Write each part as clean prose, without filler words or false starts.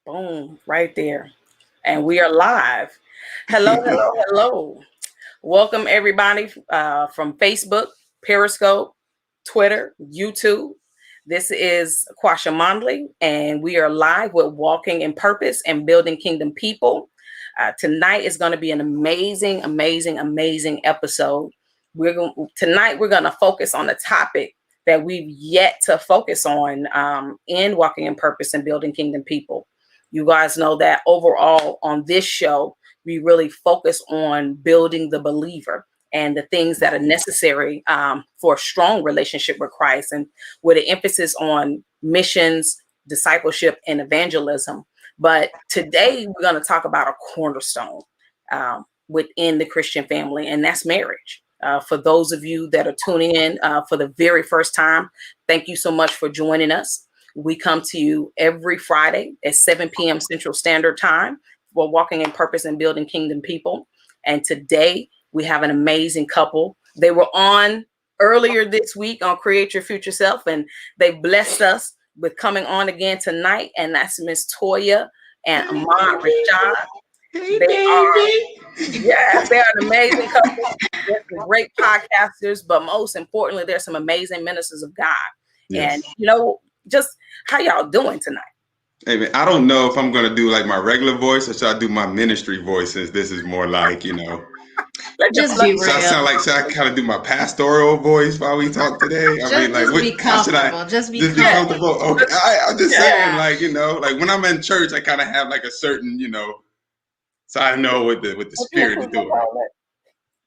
Boom, right there. And we are live. Hello, hello, hello. Welcome, everybody from Facebook, Periscope, Twitter, YouTube. This is Quasha Mondley, and we are live with Walking in Purpose and Building Kingdom People. Tonight is going to be an amazing, amazing, amazing episode. Tonight we're going to focus on a topic that we've yet to focus on in Walking in Purpose and Building Kingdom People. You guys know that overall on this show, we really focus on building the believer and the things that are necessary for a strong relationship with Christ, and with an emphasis on missions, discipleship, and evangelism. But today we're going to talk about a cornerstone within the Christian family, and that's marriage. For those of you that are tuning in for the very first time, thank you so much for joining us. We come to you every Friday at 7 p.m. Central Standard Time for Walking in Purpose and Building Kingdom People. And today we have an amazing couple. They were on earlier this week on Create Your Future Self, and they blessed us with coming on again tonight. And that's Miss Toya and Ahmad Rashad. Yes, they are an amazing couple. They're great podcasters, but most importantly, they're some amazing ministers of God. Yes. And just how y'all doing tonight? Hey man, I don't know if I'm gonna do like my regular voice or should I do my ministry voice, since this is more like, Just be real. Should I kind of do my pastoral voice while we talk today? How should I just be comfortable? Okay, I'm just saying, like when I'm in church, I kind of have like a certain, so I know what the spirit is doing.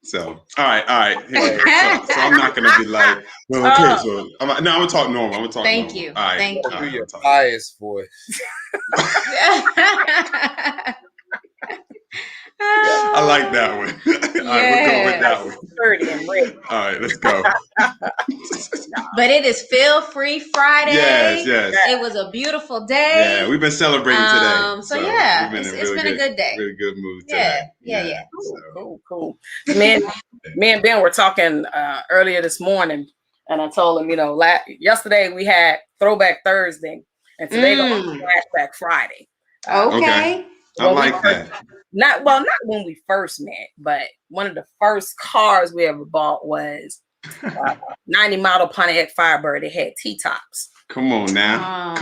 So, all right. Here, so I'm not gonna be like, well, okay. So I'm gonna talk normal. I'm gonna talk. Thank normal. you. All right. Thank you. Do your highest voice. I like that one. All right, we'll go with that one. All right, let's go. But it is Feel Free Friday. Yes. It was a beautiful day. Yeah, we've been celebrating today. So yeah, it's been a good day. Really good mood today. Yeah. Cool. Me and Ben were talking earlier this morning, and I told him, yesterday we had Throwback Thursday, and today going to be Flashback Friday. Okay. I like that. Not when we first met, but one of the first cars we ever bought was 90 model Pontiac Firebird. It had T-tops. Come on now.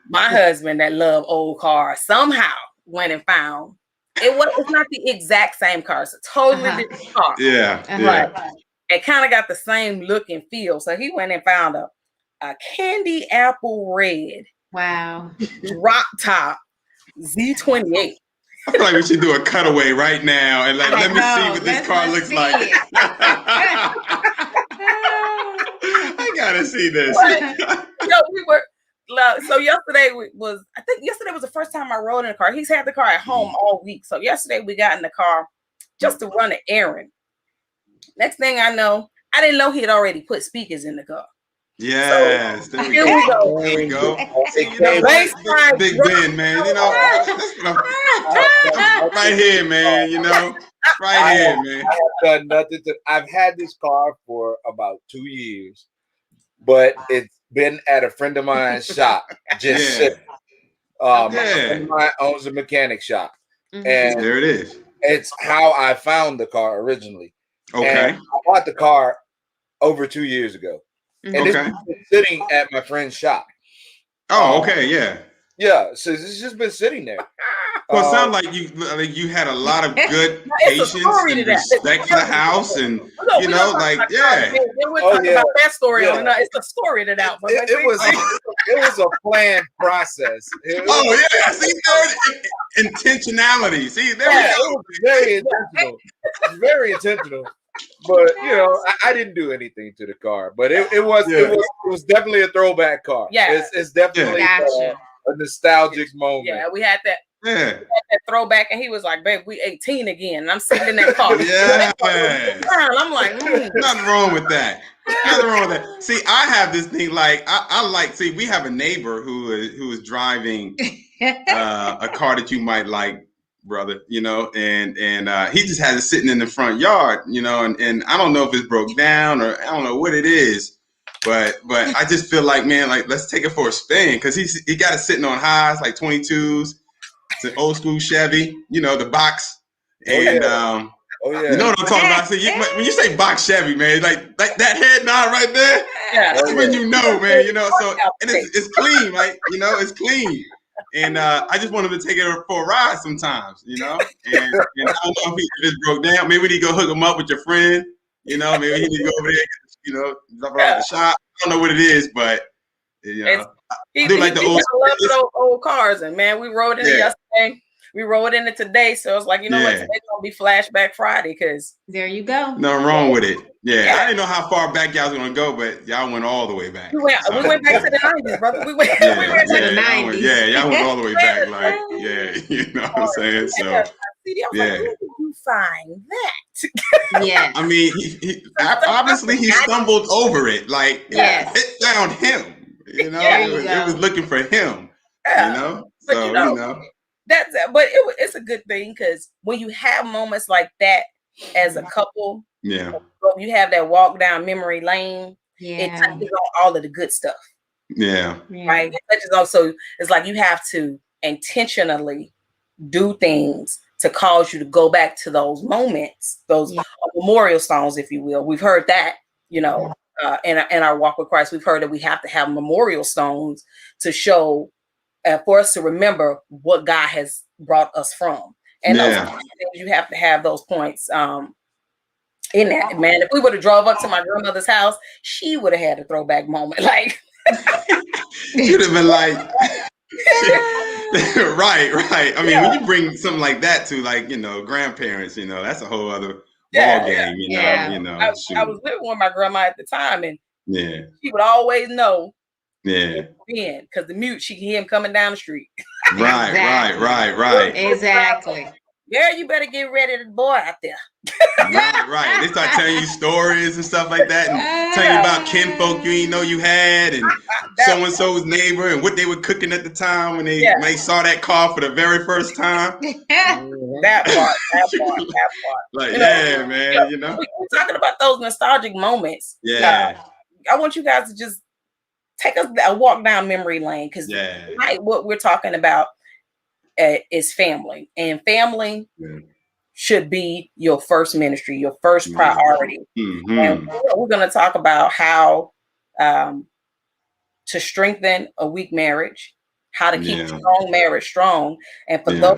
My husband that loved old cars somehow went and found it's not the exact same car. It's a totally different car. Yeah. But it kind of got the same look and feel. So he went and found a candy apple red. Wow. Drop top Z28. I feel like we should do a cutaway right now and let me see what this car looks like. I gotta see this. So yesterday was the first time I rode in the car. He's had the car at home all week. So yesterday we got in the car just to run an errand. Next thing I know, I didn't know he had already put speakers in the car. Yes, so, here we go. There we go. Big Ben, man. Right here, man. Right here, man. I have done nothing. I've had this car for about 2 years, but it's been at a friend of mine's shop. Just sitting. My friend of mine owns a mechanic shop, and there it is. It's how I found the car originally. Okay, and I bought the car over 2 years ago. And it's been sitting at my friend's shop. Oh, okay, yeah. Yeah, so it's just been sitting there. Well, it sounds like you had a lot of good patience and respect for the house, and We're talking about that story. It's the story to that. It was a planned process. See, intentionality. See, there it was very intentional. Very intentional. But I didn't do anything to the car. But it was definitely a throwback car. Yeah, it's definitely a nostalgic moment. Yeah, we had that. We had that throwback, and he was like, "Babe, we 18 again." And I'm sitting in that car. Yeah, I'm like, nothing wrong with that. See, I have this thing like I like. See, we have a neighbor who is driving a car that you might like, brother, and he just has it sitting in the front yard, and I don't know if it's broke down or I don't know what it is, But I just feel like, man, like let's take it for a spin because he got it sitting on highs like 22s. It's an old school Chevy, you know, the box. And you know what I'm talking about? See, when you say box Chevy, man, like that head nod right there, that's when you know, man. You know, so and it's clean, right? You know, it's clean. And I just want him to take it for a ride sometimes, you know. And I don't know if he just broke down. Maybe we need to go hook him up with your friend. You know, maybe he need to go over there, you know, drop it off at the shop. I don't know what it is, but you know, I do like the old. I love those old cars, and man, we rode in it yesterday. We rode in it today, so it's like, you know what, today's gonna be Flashback Friday because there you go. Nothing wrong with it. Yeah, I didn't know how far back y'all was gonna go, but y'all went all the way back. We went back to the 90s, brother. We went to the 90s. Y'all went all the way back. Like, you know what I'm saying? So, I was like, where did you find that? Yeah. I mean, he obviously he stumbled over it. Like, it found him. You know, it was looking for him. You know, but so you know. It's a good thing because when you have moments like that as a couple, you have that walk down memory lane. It touches on all of the good stuff. Right. It touches on, so it's like you have to intentionally do things to cause you to go back to those moments, those memorial stones, if you will. We've heard that, you know, in our walk with Christ. We've heard that we have to have memorial stones to show. For us to remember what God has brought us from. And those things, you have to have those points in that. Man, if we would have drove up to my grandmother's house, she would have had a throwback moment. Like, you'd have been like, right. I mean, when you bring something like that to, like, you know, grandparents, you know, that's a whole other ball game, you know. I was living with my grandma at the time, and she would always know. Because the mute, she can hear him coming down the street. Right. Exactly. Yeah, you better get ready to boy out there. Right. They start telling you stories and stuff like that, and telling you about kinfolk you didn't know you had, and so and so's neighbor, and what they were cooking at the time when they saw that car for the very first time. That part. Like, man, you know. We're talking about those nostalgic moments. I want you guys to just take a walk down memory lane because tonight what we're talking about is family, and family should be your first ministry, your first priority. And we're going to talk about how to strengthen a weak marriage, how to keep a strong marriage strong, and for those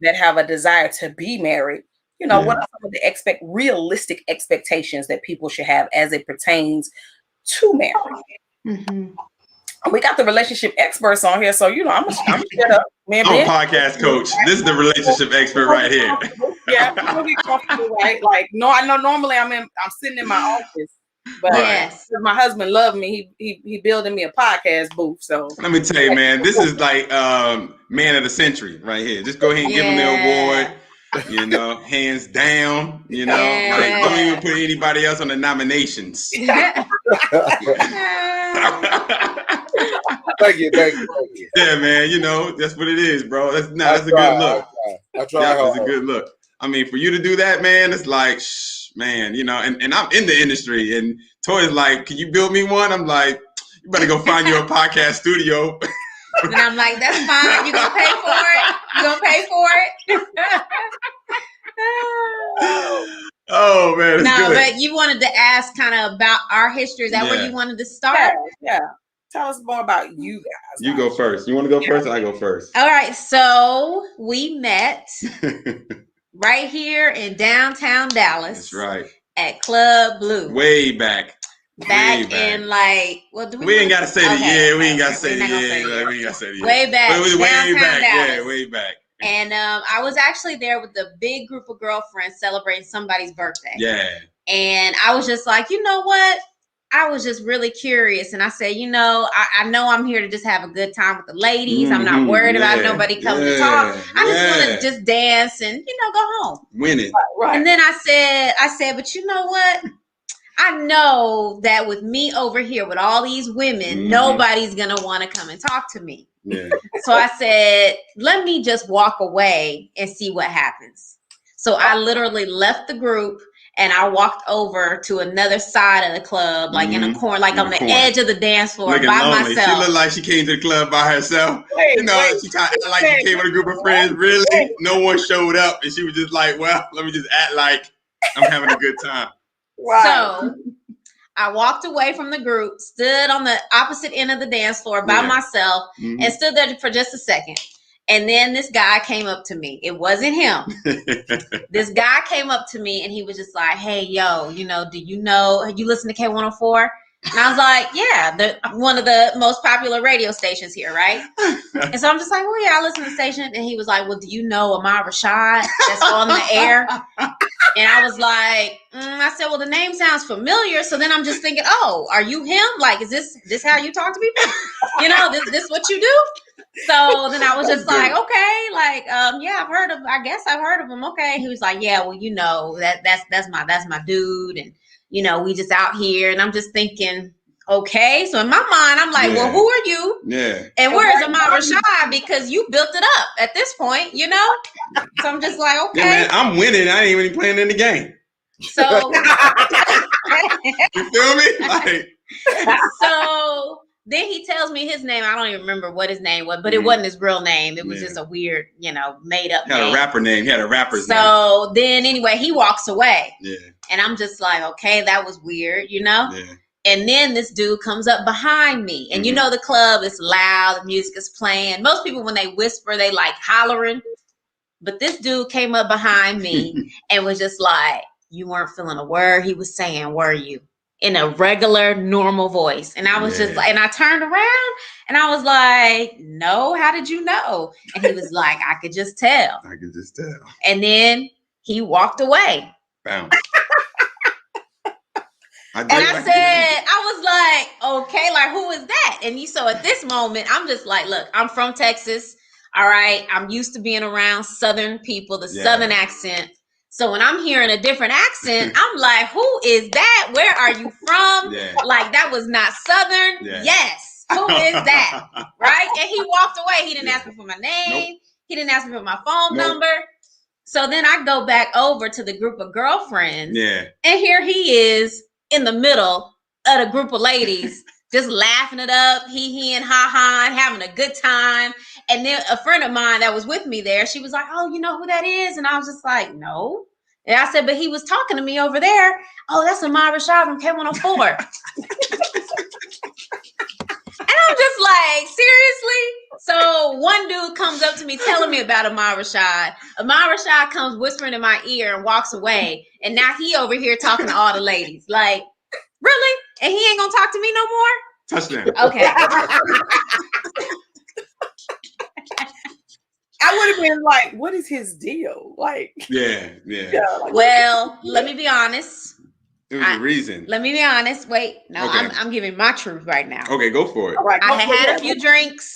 that have a desire to be married, you know, what are some of the realistic expectations that people should have as it pertains to marriage? We got the relationship experts on here, so you know I'm gonna shut up. I'm a podcast coach. This is the relationship expert right here. We'll be comfortable, right? Like, no, I know normally I'm sitting in my office, but my husband loved me. He building me a podcast booth. So let me tell you, man, this is like man of the century right here. Just go ahead and give him the award. You know, hands down. You know, like, don't even put anybody else on the nominations. Thank you. Yeah, man. You know, that's what it is, bro. That's a good look. I try. That's a good look. I mean, for you to do that, man, it's like, man, you know, and I'm in the industry, and Toya's like, can you build me one? I'm like, you better go find you a podcast studio. And I'm like, that's fine. You gonna pay for it? You gonna pay for it? Oh man, no, good. But you wanted to ask kind of about our history. Is that where you wanted to start? Yeah. Tell us more about you guys. You go first. You want to go first? Or I go first. All right. So we met right here in downtown Dallas. That's right. At Club Blue. Way back. Back in like, well, we ain't gotta say the year. We ain't gotta say the year. We ain't gotta say the year. Way back. But it was way back. Dallas. Yeah, way back. And I was actually there with a big group of girlfriends celebrating somebody's birthday. Yeah. And I was just like, you know what? I was just really curious. And I said, you know, I know I'm here to just have a good time with the ladies. I'm not worried about nobody coming to talk. I just want to just dance and, you know, go home. Win it. Right. And then I said, but you know what? I know that with me over here with all these women, nobody's going to want to come and talk to me. Yeah. So I said, let me just walk away and see what happens. So I literally left the group And I walked over to another side of the club, like in a corner, like on the edge of the dance floor looking by lonely. myself. She looked like she came to the club by herself. She came with a group of friends. Really, no one showed up, and she was just like, "Well, let me just act like I'm having a good time." So I walked away from the group, stood on the opposite end of the dance floor by myself, and stood there for just a second. And then this guy came up to me. It wasn't him. This guy came up to me and he was just like, "Hey, yo, you listen to K104?" And I was like, "Yeah, one of the most popular radio stations here, right?" And so I'm just like, "Well, yeah, I listen to the station." And he was like, "Well, do you know Ahmad Rashad that's on the air?" And I was like, I said, "Well, the name sounds familiar." So then I'm just thinking, "Oh, are you him? Like, is this how you talk to people? This what you do?" So then I was just like, "Okay, like, yeah, I guess I've heard of him." Okay. He was like, "Yeah, well, that's my dude. And, we just out here." And I'm just thinking, okay. So in my mind, I'm like, well, who are you? Yeah. And where's Ahmad Rashad? Because you built it up at this point, So I'm just like, okay. Yeah, man, I'm winning. I ain't even playing in the game. So you feel me? So then he tells me his name. I don't even remember what his name was, but it wasn't his real name. It was just a weird, made up name. He had a rapper name. He had a rapper's name. So then anyway, he walks away. Yeah. And I'm just like, okay, that was weird, Yeah. And then this dude comes up behind me. And the club is loud, the music is playing. Most people, when they whisper, they like hollering. But this dude came up behind me and was just like, "You weren't feeling a word he was saying, were you?" In a regular, normal voice. And I was just like, and I turned around and I was like, "No, how did you know?" And he was like, "I could just tell." I could just tell. And then he walked away. Bounce. I was like, okay, like, who is that? And so at this moment, I'm just like, look, I'm from Texas. All right. I'm used to being around Southern people, the Southern accent. So when I'm hearing a different accent, I'm like, who is that? Where are you from? Yeah. Like, that was not Southern. Yeah. Yes. Who is that? Right? And he walked away. He didn't ask me for my name. Nope. He didn't ask me for my phone number. So then I go back over to the group of girlfriends. Yeah. And here he is in the middle of a group of ladies, just laughing it up, hee and ha and having a good time. And then a friend of mine that was with me there, she was like, "Oh, you know who that is?" And I was just like, "No." And I said, "But he was talking to me over there." "Oh, that's Ahmad Rashad from K104. And I'm just like, seriously? So one dude comes up to me telling me about Ahmad Rashad. Ahmad Rashad comes whispering in my ear and walks away. And now he over here talking to all the ladies. Like, really? And he ain't gonna talk to me no more? Touchdown. Okay. I would have been like, what is his deal? Like, yeah. Like, well, let me be honest. There was a reason. Let me be honest. Wait, no, okay. I'm giving my truth right now. Okay, go for it. All right, I had a few drinks.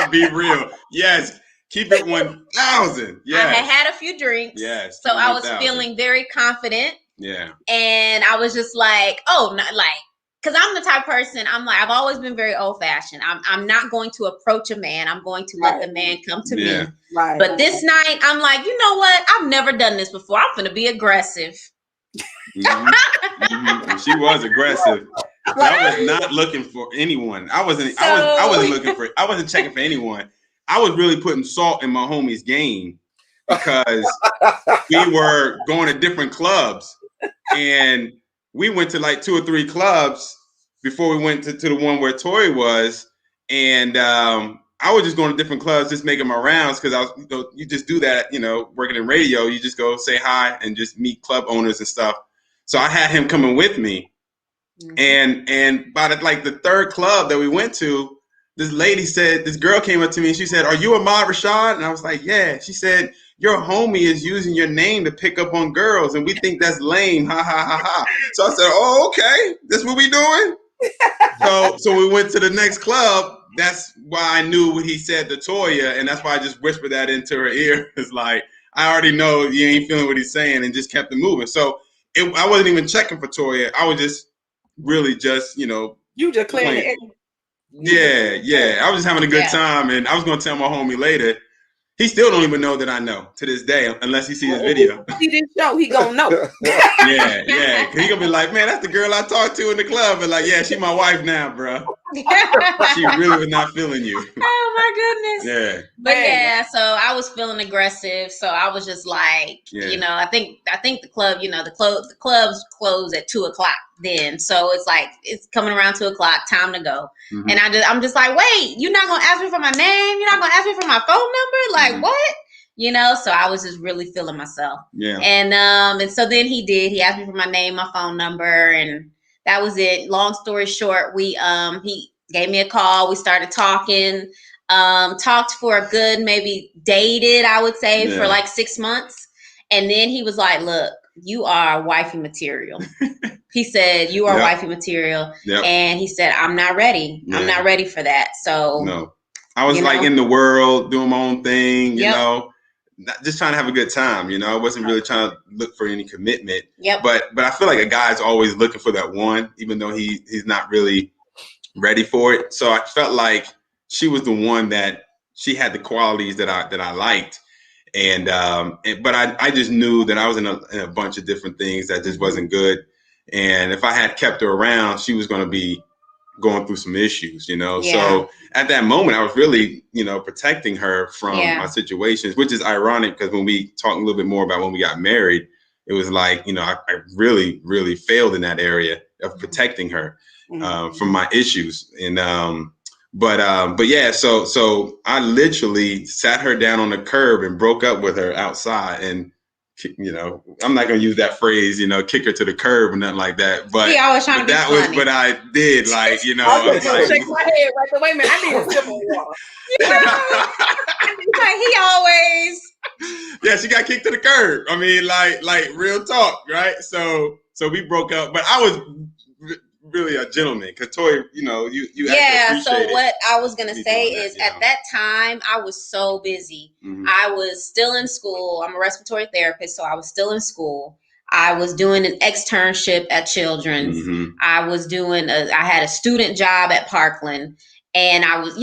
Be real. Yes. Keep it 1,000. Yes. I had a few drinks. Yes. So I was feeling very confident. Yeah. And I was just like, oh, not like, because I'm the type of person, I'm like, I've always been very old fashioned. I'm not going to approach a man. I'm going to let the man come to me. Right. But this night, I'm like, you know what? I've never done this before. I'm going to be aggressive. She was aggressive. I was not looking for anyone. I wasn't checking for anyone. I was really putting salt in my homie's game because we were going to different clubs and we went to like 2 or 3 clubs before we went to the one where Toya was. And I was just going to different clubs, just making my rounds because you just do that, working in radio. You just go say hi and just meet club owners and stuff. So I had him coming with me. Mm-hmm. And by the 3rd club that we went to, this girl came up to me and she said, "Are you Ahmad Rashad?" And I was like, "Yeah." She said, "Your homie is using your name to pick up on girls and we think that's lame. Ha ha ha ha." So I said, "Oh, okay. That's what we doing?" So we went to the next club. That's why I knew what he said to Toya, and that's why I just whispered that into her ear. It's like, I already know you ain't feeling what he's saying, and just kept it moving. So I wasn't even checking for Toya. I was just really just, you just clearing it. Yeah. I was just having a good time, and I was going to tell my homie later. He still don't even know that I know to this day, unless he sees this video. See this show, he gonna know. Yeah. Cause he gonna be like, man, that's the girl I talked to in the club. And like, yeah, she my wife now, bro. She really was not feeling you. Oh my goodness. Yeah. But yeah, so I was feeling aggressive. So I was just like, I think the club, the clubs close at 2:00 then. So it's like it's coming around 2:00, time to go. Mm-hmm. And I'm just like, wait, you're not gonna ask me for my name? You're not gonna ask me for my phone number? Like what? So I was just really feeling myself. Yeah. And so then he did. He asked me for my name, my phone number, and that was it. Long story short, he gave me a call. We started talking. Talked for a good, maybe dated, I would say, for like 6 months. And then he was like, look, you are wifey material. He said, you are wifey material. Yep. And he said, I'm not ready. Yeah. I'm not ready for that. So no, I was like in the world doing my own thing, you know, just trying to have a good time. I wasn't really trying to look for any commitment. Yep. But I feel like a guy's always looking for that one, even though he's not really ready for it. So I felt like she was the one that she had the qualities that I liked. But I just knew that I was in a bunch of different things that just wasn't good. And if I had kept her around, she was going to be going through some issues, Yeah. So at that moment, I was really, protecting her from my situations, which is ironic because when we talk a little bit more about when we got married, it was like, I really, really failed in that area of protecting her from my issues. But yeah, so I literally sat her down on the curb and broke up with her outside. And, I'm not going to use that phrase, kick her to the curb or nothing like that. But he always trying to be funny. But I did, like, I was like, shake my head right there. Wait a minute, I need a sip of water. He always. Yeah, she got kicked to the curb. I mean, like real talk, right? So we broke up, but I was really a gentleman because Toya, you so what I was gonna say is at that time I was so busy. Mm-hmm. I was still in school. I'm a respiratory therapist, so I was still in school. I was doing an externship at Children's. Mm-hmm. I had a student job at Parkland, and I was,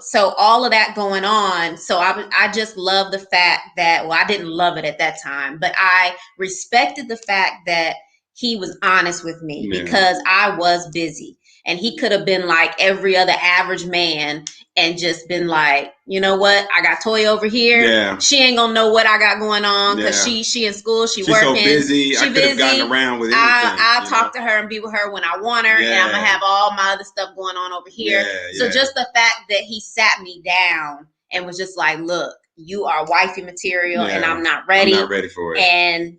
so all of that going on. So I just love the fact that, I didn't love it at that time, but I respected the fact that he was honest with me because I was busy, and he could have been like every other average man and just been like, you know what? I got Toya over here. Yeah. She ain't gonna know what I got going on because she in school, she's working. So busy. I could have gotten around with anything. I'll talk to her and be with her when I want her, and I'm gonna have all my other stuff going on over here. So just the fact that he sat me down and was just like, look, you are wifey material and I'm not ready. I'm not ready for it. And,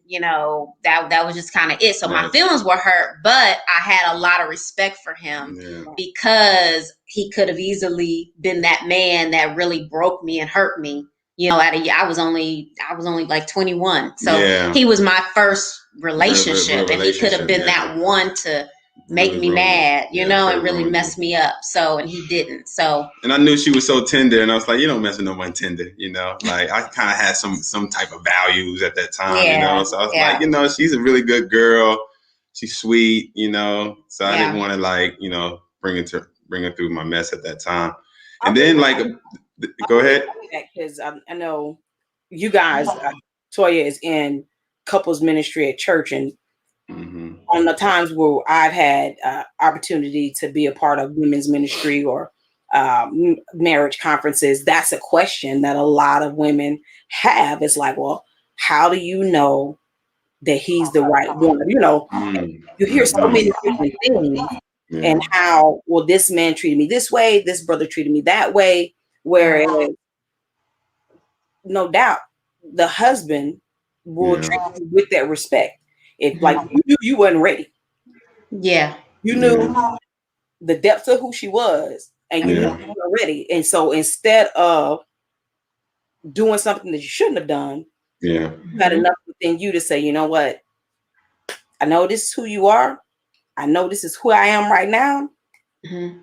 that was just kind of it. So my feelings were hurt, but I had a lot of respect for him because he could have easily been that man that really broke me and hurt me. I was only like 21. So he was my first relationship, and he could have been that one to make me mad, and really mess me up. So, and he didn't. So, and I knew she was so tender, and I was like, you don't mess with no one tender, like I kind of had some type of values at that time, so I was like, she's a really good girl. She's sweet, so I didn't want to bring her through my mess at that time. And then go ahead. Because I know you guys, Toya is in couples ministry at church, and on the times where I've had opportunity to be a part of women's ministry or marriage conferences, that's a question that a lot of women have. It's like, well, how do you know that he's the right one? You hear so many different things, and how, well, this man treated me this way, this brother treated me that way, whereas no doubt the husband will treat you with that respect. If like you knew you wasn't ready. Yeah. You knew the depths of who she was, and you knew you weren't ready. And so instead of doing something that you shouldn't have done, you had enough within you to say, you know what? I know this is who you are. I know this is who I am right now. Mm-hmm.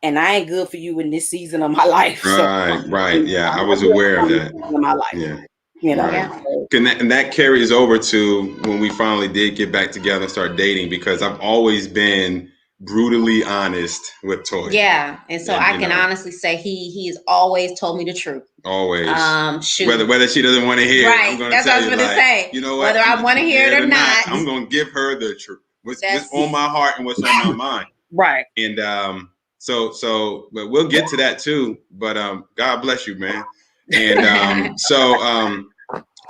And I ain't good for you in this season of my life. Right. Yeah, I was aware of that. In my life. Yeah. And that carries over to when we finally did get back together and start dating, because I've always been brutally honest with Toya. Yeah, and so I can honestly say he's always told me the truth. Always. Shoot. Whether she doesn't want to hear it, I'm going to tell you, like, you know what? Whether I want to hear it or not, I'm going to give her the truth. What's on my heart and what's on my mind. Right. And so, but we'll get to that too. But God bless you, man. And so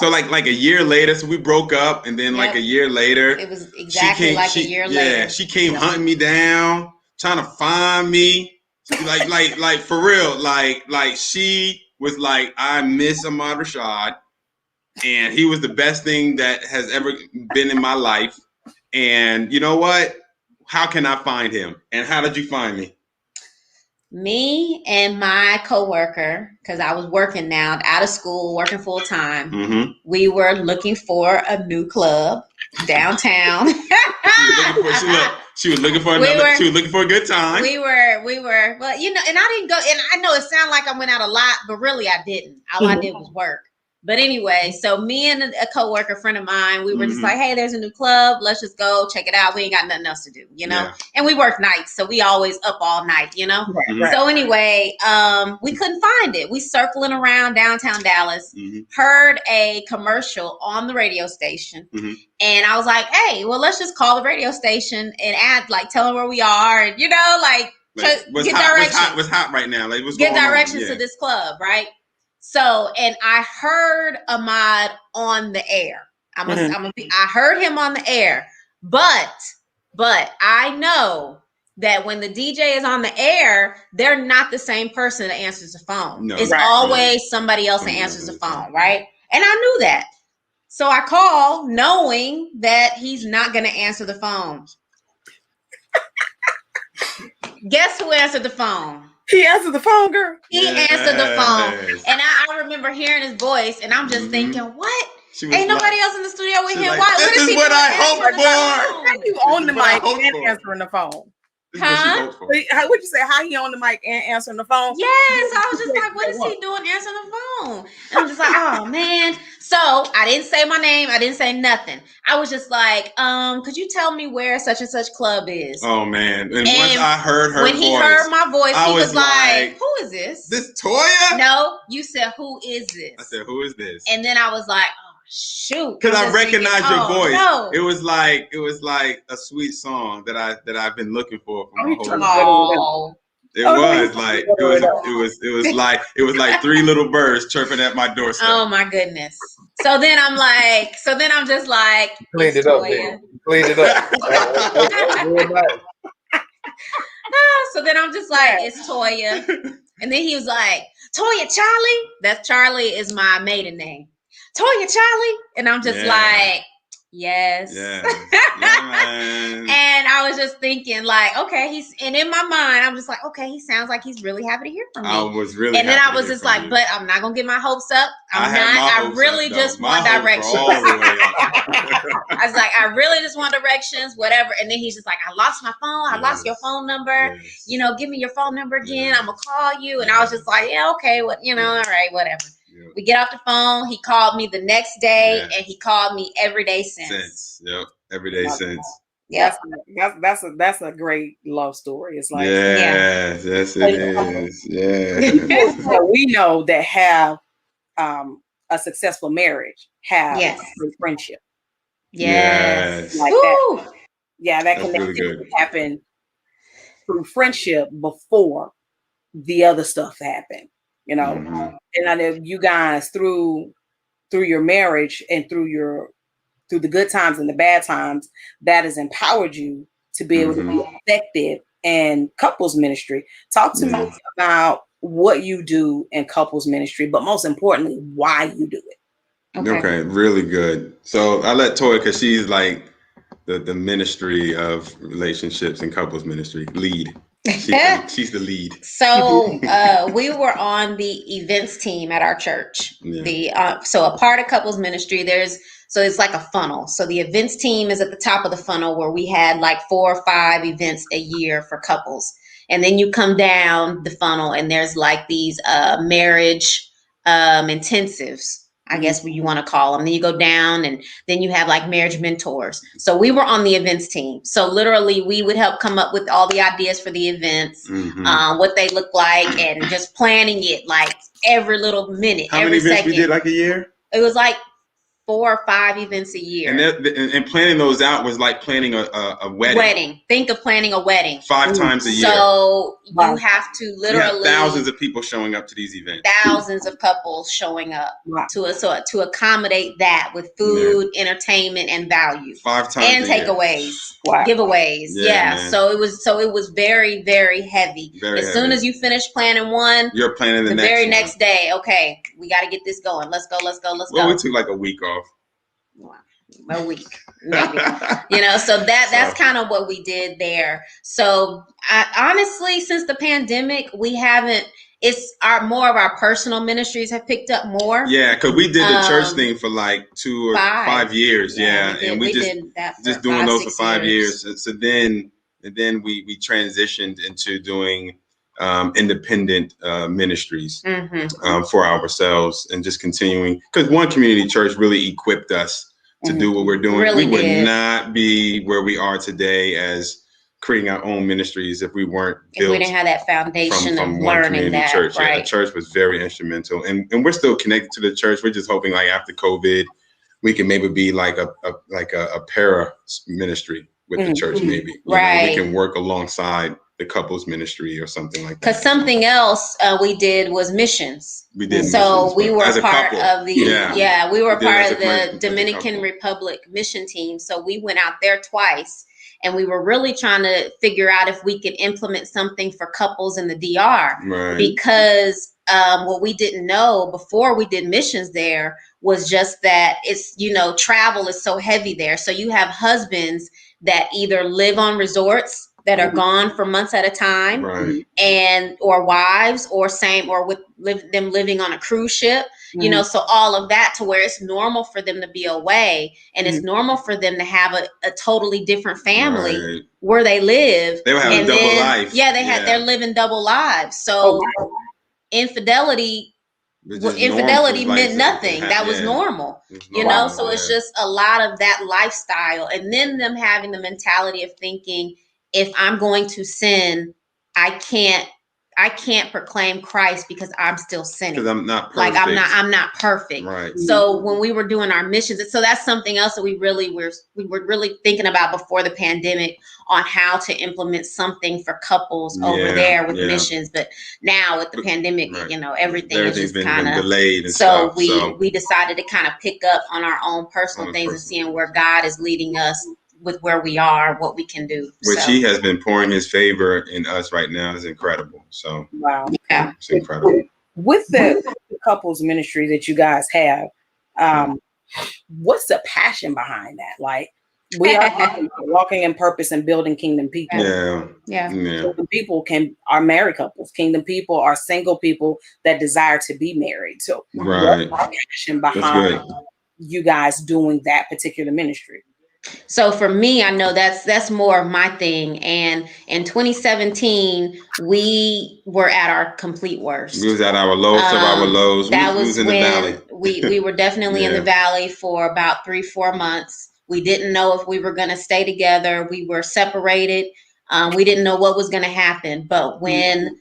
like a year later, so we broke up, and then like a year later, it was exactly a year later. Yeah, she came hunting me down, trying to find me. Like for real, like she was like, I miss Ahmad Rashad, and he was the best thing that has ever been in my life. And you know what? How can I find him? And how did you find me? Me and my coworker, because I was working now, out of school, working full time. Mm-hmm. We were looking for a new club downtown. She was looking for a good time. We were, but you know, and I didn't go, and I know it sounded like I went out a lot, but really I didn't. All I did was work. But anyway, so me and a coworker friend of mine, we were just like, hey, there's a new club. Let's just go check it out. We ain't got nothing else to do, you know? Yeah. And we work nights, so we always up all night, you know? Right. So anyway, we couldn't find it. We circling around downtown Dallas, heard a commercial on the radio station. And I was like, hey, well, let's just call the radio station and tell them where we are. And, you know, get directions. What's hot right now? Like, what's get directions to this club, right? So, and I heard Ahmad on the air. I heard him on the air, but I know that when the DJ is on the air, they're not the same person that answers the phone. No, it's always somebody else that answers the phone, right? And I knew that. So I call knowing that he's not going to answer the phone. Guess who answered the phone? He answered the phone, girl. He answered the phone. And I remember hearing his voice, and I'm just thinking, what? Ain't nobody else in the studio with him. Why? This is what I hoped for. How you on the mic and answering the phone? Huh? How would you say how he on the mic and answering the phone? Yes, I was just like, what is he doing answering the phone? And I'm just like, oh man. So I didn't say my name. I didn't say nothing. I was just like, could you tell me where such and such club is? Oh man. And once I heard her when voice, he heard my voice, he was like, who is this? This Toya? No, you said, who is this? I said, who is this? And then I was like, shoot, because I recognized your voice. No. It was like a sweet song that I've been looking for my whole life. It was like three little birds chirping at my doorstep. Oh my goodness. So then I'm just like, cleaned it up, man. Cleaned it up. So then I'm just like, it's Toya. And then he was like, Toya Charlie. That's Charlie is my maiden name. Toya Charlie. And I'm just like, yes. Yeah, and I was just thinking like, okay, and in my mind, I'm just like, okay, he sounds like he's really happy to hear from me. I was really and then I was just like, but I'm not going to get my hopes up. I really just want directions. I was like, I really just want directions, whatever. And then he's just like, I lost my phone. I lost your phone number. Yes. You know, give me your phone number again. I'm going to call you. And I was just like, yeah, okay. All right, whatever. Yep. We get off the phone. He called me the next day, and he called me every day since. Yep, every day since. Yeah, that's a great love story. It's like yes, it is. Yeah, we know that have a successful marriage have a friendship. Yes, like that. Yeah, that can happen through friendship before the other stuff happened. You know, and I know you guys through your marriage and through the good times and the bad times, that has empowered you to be able to be effective in couples ministry. Talk to me about what you do in couples ministry, but most importantly, why you do it. Okay, really good. So I let Toya, because she's like the ministry of relationships and couples ministry lead. She's the lead. So we were on the events team at our church. Yeah. So a part of couples ministry, it's like a funnel. So the events team is at the top of the funnel where we had like 4 or 5 events a year for couples. And then you come down the funnel and there's like these marriage intensives. I guess what you want to call them. Then you go down, and then you have like marriage mentors. So we were on the events team. So literally we would help come up with all the ideas for the events, what they look like, and just planning it like every little minute. How many events we did, like a year? It was like 4 or 5 events a year. And planning those out was like planning a wedding. Think of planning a wedding 5 times a year. So you have to literally thousands of people showing up to these events. Thousands of couples showing up to accommodate that with food, entertainment, and value. 5 times and takeaways, giveaways. So it was very, very heavy. As soon as you finish planning one, you're planning the very next day. Okay, we got to get this going. Let's go. Well, we took like a week off. A week, maybe. So that's kind of what we did there. So I honestly, since the pandemic, we haven't. It's more of our personal ministries have picked up more. Yeah, because we did the church thing for like 2 or 5 years. And we just did that just doing those for 5 years. So then we transitioned into doing independent ministries for ourselves, and just continuing, because one community church really equipped us to do what we're doing. We would not be where we are today as creating our own ministries if we weren't built. If we didn't have that foundation of learning that. Church. Right. Yeah, the church was very instrumental, and we're still connected to the church. We're just hoping, like after COVID, we can maybe be like a para ministry with the church, maybe. We can work alongside the couples ministry or something like that. Because something else we did was missions. We did. So we were part of the we were part of the Dominican Republic mission team. So we went out there twice, and we were really trying to figure out if we could implement something for couples in the DR. Because what we didn't know before we did missions there was just that it's, travel is so heavy there. So you have husbands that either live on resorts that are gone for months at a time, or wives, or with them living on a cruise ship, so all of that, to where it's normal for them to be away, and it's normal for them to have a totally different family were they live. They were having double life. Yeah, they're living double lives. So infidelity meant nothing. That was normal, so it's just a lot of that lifestyle, and then them having the mentality of thinking, if I'm going to sin, I can't proclaim Christ because I'm still sinning. Because I'm not perfect. Like I'm not perfect. Right. So when we were doing our missions, so that's something else that we were really thinking about before the pandemic, on how to implement something for couples over there with missions. But now with the pandemic, everything's just kind of delayed. So we decided to kind of pick up on our own personal things and seeing where God is leading us with where we are, what we can do. Which he has been pouring his favor in us right now is incredible. So it's incredible. With the couples ministry that you guys have, what's the passion behind that? Like, we are walking in purpose and building kingdom people. Yeah. So the people are married couples. Kingdom people are single people that desire to be married. So what's the passion behind you guys doing that particular ministry? So for me, I know that's more of my thing. And in 2017, we were at our complete worst. We was at our lowest of our lows. That was in the valley. we were definitely in the valley for about 3-4 months. We didn't know if we were going to stay together. We were separated. We didn't know what was going to happen. But when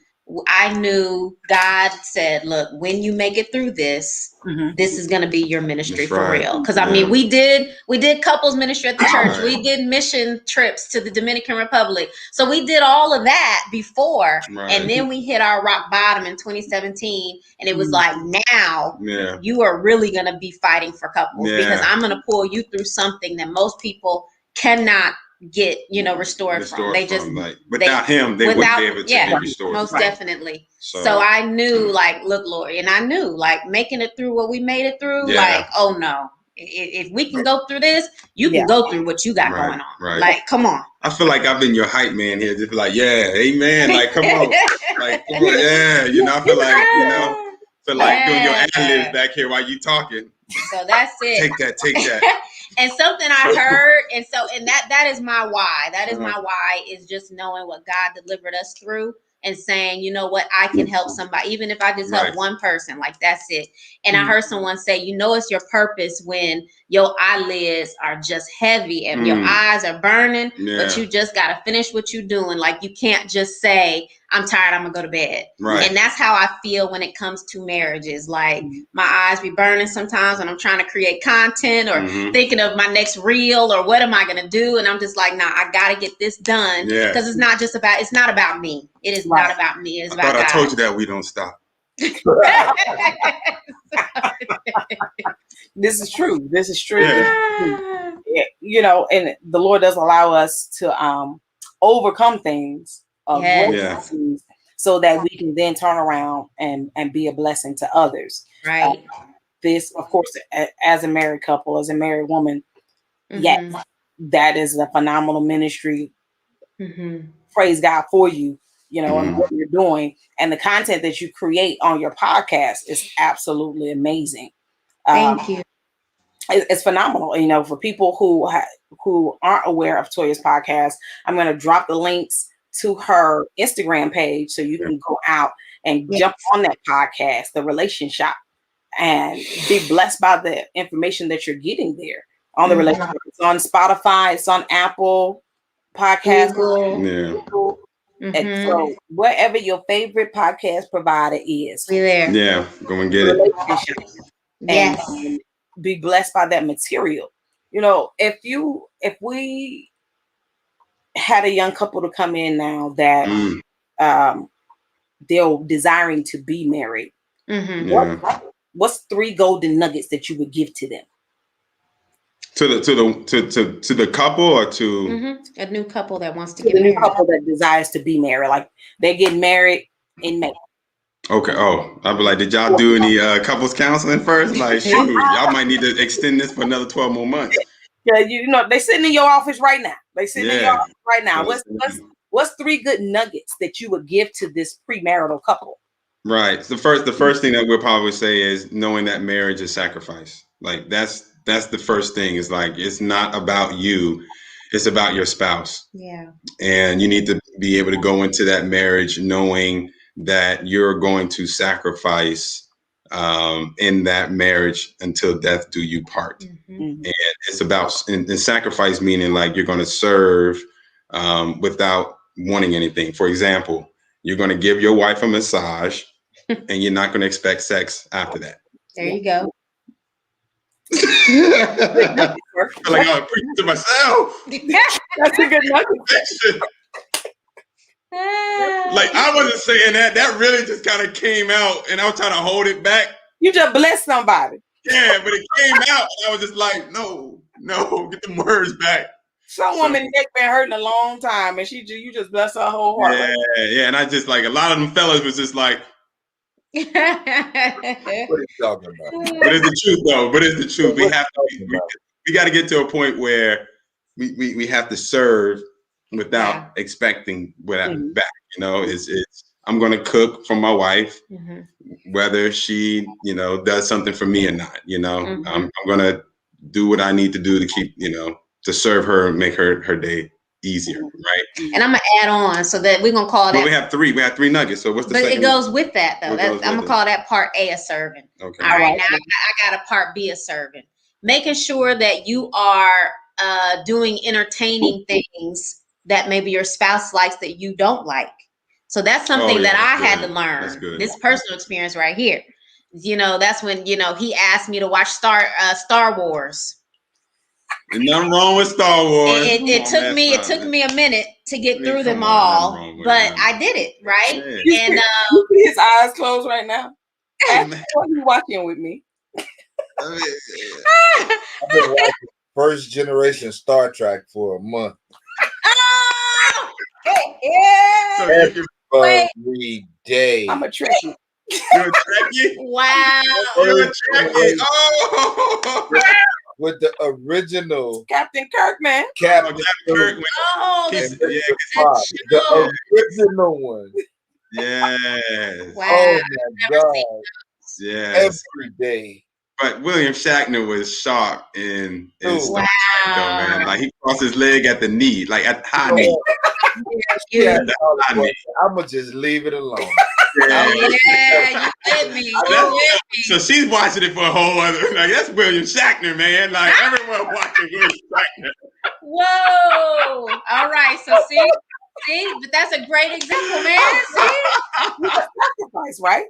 I knew, God said, look, when you make it through this, this is going to be your ministry for real. Because I mean, we did couples ministry at the church. We did mission trips to the Dominican Republic. So we did all of that before. And then we hit our rock bottom in 2017. And it was like, now you are really going to be fighting for couples, because I'm going to pull you through something that most people cannot get restored from. They just without him they wouldn't be able to be restored. Most definitely. So I knew, like, look, Lord, and I knew, like, making it through what we made it through, like, oh no, if we can go through this, you can go through what you got going on. Like, come on. I feel like I've been your hype man here, just like, amen, like, come on, like, come on, I feel like doing your ad-libs back here while you talking. So that's it. Take that. And something I heard, and that is my why. That is my why, is just knowing what God delivered us through, and saying, you know what, I can help somebody, even if I just help one person, like that's it. And I heard someone say, you know, it's your purpose when your eyelids are just heavy and your eyes are burning, but you just got to finish what you're doing. Like you can't just say, I'm tired, I'm gonna go to bed. And that's how I feel when it comes to marriages. Like my eyes be burning sometimes when I'm trying to create content or thinking of my next reel or what am I gonna do, and I'm just like, nah, I gotta get this done because it's not about me. It is not about me. It is about God. I told you that we don't stop. This is true. This is true. You know, and the Lord does allow us to overcome things, so that we can then turn around and be a blessing to others. Right. This, of course, as a married couple, as a married woman, yes, that is a phenomenal ministry. Praise God for you, you know, and what you're doing, and the content that you create on your podcast is absolutely amazing. Thank you. It's phenomenal. You know, for people who aren't aware of Toya's podcast, I'm going to drop the links to her Instagram page so you can go out and jump on that podcast, the Relationship, and be blessed by the information that you're getting there on the Relationship. It's on Spotify, it's on Apple Podcasts, Google. And so wherever your favorite podcast provider is, we're there. Yeah, go and get it. And be blessed by that material. You know, if we had a young couple to come in now that they're desiring to be married, what's 3 golden nuggets that you would give to them? To the couple, or to a new couple that wants to get married? A new couple that desires to be married, like they get married in May. Okay. Oh, I'd be like, did y'all do any couples counseling first? Like, shoot, y'all might need to extend this for another 12 more months. Yeah, you know, they sitting in your office right now. What's 3 good nuggets that you would give to this premarital couple? Right. The first thing that we'll probably say is knowing that marriage is sacrifice. Like that's the first thing, is like, it's not about you, it's about your spouse. Yeah. And you need to be able to go into that marriage knowing that you're going to sacrifice in that marriage until death do you part. And it's about and sacrifice, meaning like you're going to serve without wanting anything. For example, you're going to give your wife a massage and you're not going to expect sex after that. There you go. Like, I preach to myself. That's a good nugget. Like, I wasn't saying that. That really just kind of came out, and I was trying to hold it back. You just blessed somebody. Yeah, but it came out, and I was just like, no, get them words back. Some woman neck been hurting a long time, and you just blessed her whole heart. Yeah, and I just like, a lot of them fellas was just like, what are you talking about? But it's the truth, though. But it's the truth. We got to get to a point where we have to serve without expecting back. You know, it's I'm going to cook for my wife, whether she, you know, does something for me or not. You know, I'm going to do what I need to do to keep, you know, to serve her and make her day easier, right? And I'm gonna add on so that we're gonna call that. We have 3 nuggets. So what's the second? But it goes with that though. I'm gonna call that part A, a servant. Okay. All right. Now I got a part B, a servant. Making sure that you are doing entertaining things that maybe your spouse likes that you don't like. So that's something that I had to learn. That's good. This personal experience right here. You know, that's when, you know, he asked me to watch Star Wars. There's nothing wrong with Star Wars. It took me a minute to get through them all, but I did it, right? Yeah. And his eyes closed right now. What are you watching with me? I've been watching first generation Star Trek for a month. Every day. I'm a Trekkie. You're a Trekkie? Wow. You're a Trekkie. Oh. With the original Captain Kirk, man. Captain Kirk. Oh, the original one. Yes. Wow. Oh my God. Yes. Every day. But William Shatner was sharp in Star Trek, though, man. Like, he crossed his leg at the knee, like at the high knee. Yeah, I'm gonna just leave it alone. Yeah, you with me. So she's watching it for a whole other. Like that's William Shatner, man. Like everyone watching William Shatner. Whoa! All right, so see, but that's a great example, man. See, sacrifice, right?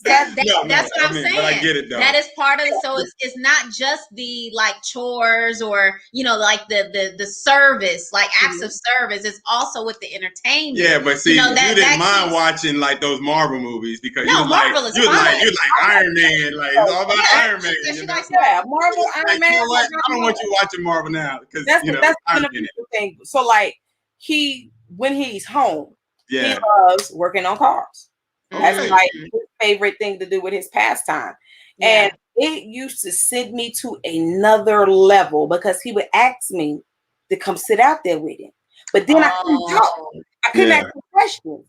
That's what I'm saying. But I get it though. That is part of it. So it's not just the like chores or like the service, like acts of service. It's also with the entertainment. Yeah, but see, you didn't mind watching like those Marvel movies because you like Iron Man, like it's all about Iron Man. Marvel, Iron Man. I don't want you watching Marvel now because that's Iron Man. Thing. So like when he's home, he loves working on cars. That's like his favorite thing to do with his pastime. And it used to send me to another level because he would ask me to come sit out there with him. But then I couldn't talk. I couldn't ask him questions.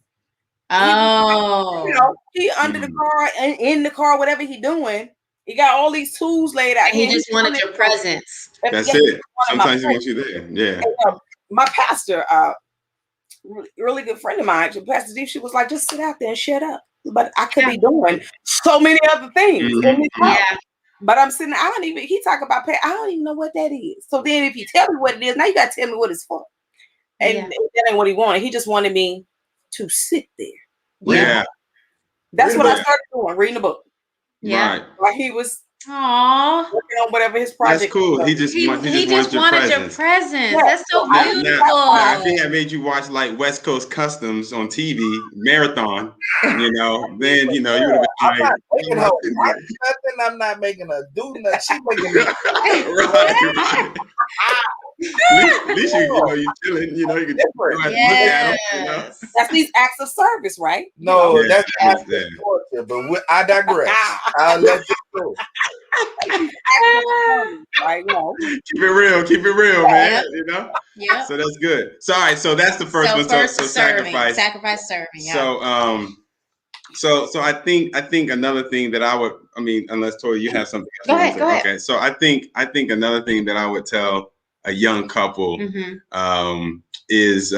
He under the car and in the car, whatever he doing, he got all these tools laid out. He just wanted your presence. That's it. Sometimes he wants you there. Yeah. And, my pastor, really good friend of mine, Pastor D, she was like, just sit out there and shut up. But I could be doing so many other things. But I'm sitting, he talk about pay. I don't even know what that is. So then if you tell me what it is, now you got to tell me what it's for. And that ain't what he wanted. He just wanted me to sit there. Yeah. That's what I started doing, reading the book. Yeah. Right. While he was working on whatever his project. That's cool. He just wanted your presence. Yeah. That's so beautiful. Now, if he had made you watch like West Coast Customs on TV, marathon, then you would have been like, I'm not making her do nothing. She making me. Right. At least you chilling. You can look at him. That's these acts of service, right? No, that's acts of torture. But I digress. I'll let you go. Right, keep it real, man. Yeah. So that's good. So all right, so that's the first one. So sacrifice serving. So I think another thing that I would, unless Toya, you have something. Go ahead. Okay, so I think another thing that I would tell a young couple is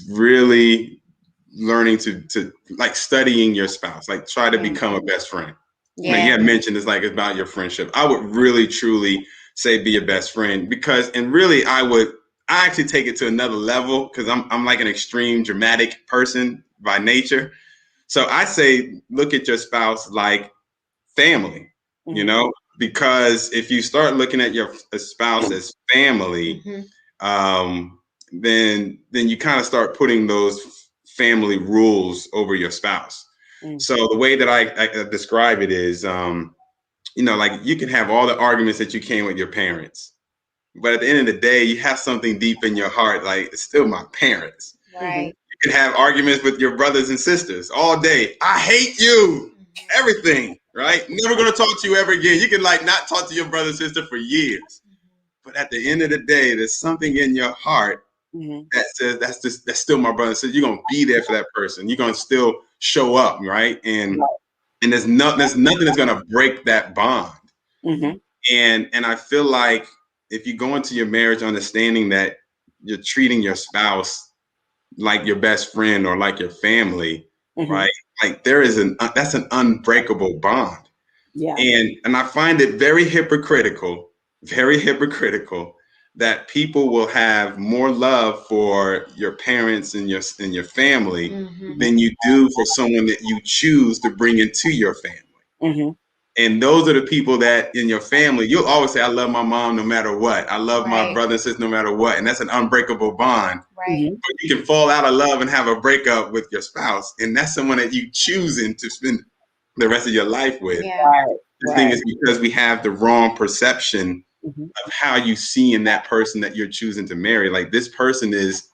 really learning to like studying your spouse, like try to become a best friend. Yeah. You had mentioned it's about your friendship. I would really truly say be a best friend I actually take it to another level because I'm like an extreme dramatic person by nature. So I say look at your spouse like family, because if you start looking at your spouse as family, then you kind of start putting those family rules over your spouse. So the way that I describe it is, like you can have all the arguments that you can with your parents, but at the end of the day, you have something deep in your heart, like it's still my parents. Right. You can have arguments with your brothers and sisters all day. I hate you, everything, right? Never going to talk to you ever again. You can not talk to your brother and sister for years, but at the end of the day, there's something in your heart that says that's still my brother. So you're gonna be there for that person. You're gonna still show up, right? And there's nothing that's gonna break that bond. And I feel like if you go into your marriage understanding that you're treating your spouse like your best friend or like your family, right? Like that's an unbreakable bond. Yeah. And I find it very hypocritical that people will have more love for your parents and your family than you do for someone that you choose to bring into your family. And those are the people that in your family, you'll always say, I love my mom no matter what. I love my brother and sister no matter what. And that's an unbreakable bond. Right. But you can fall out of love and have a breakup with your spouse. And that's someone that you choosing to spend the rest of your life with. Yeah. The thing is because we have the wrong perception of how you see in that person that you're choosing to marry. Like this person is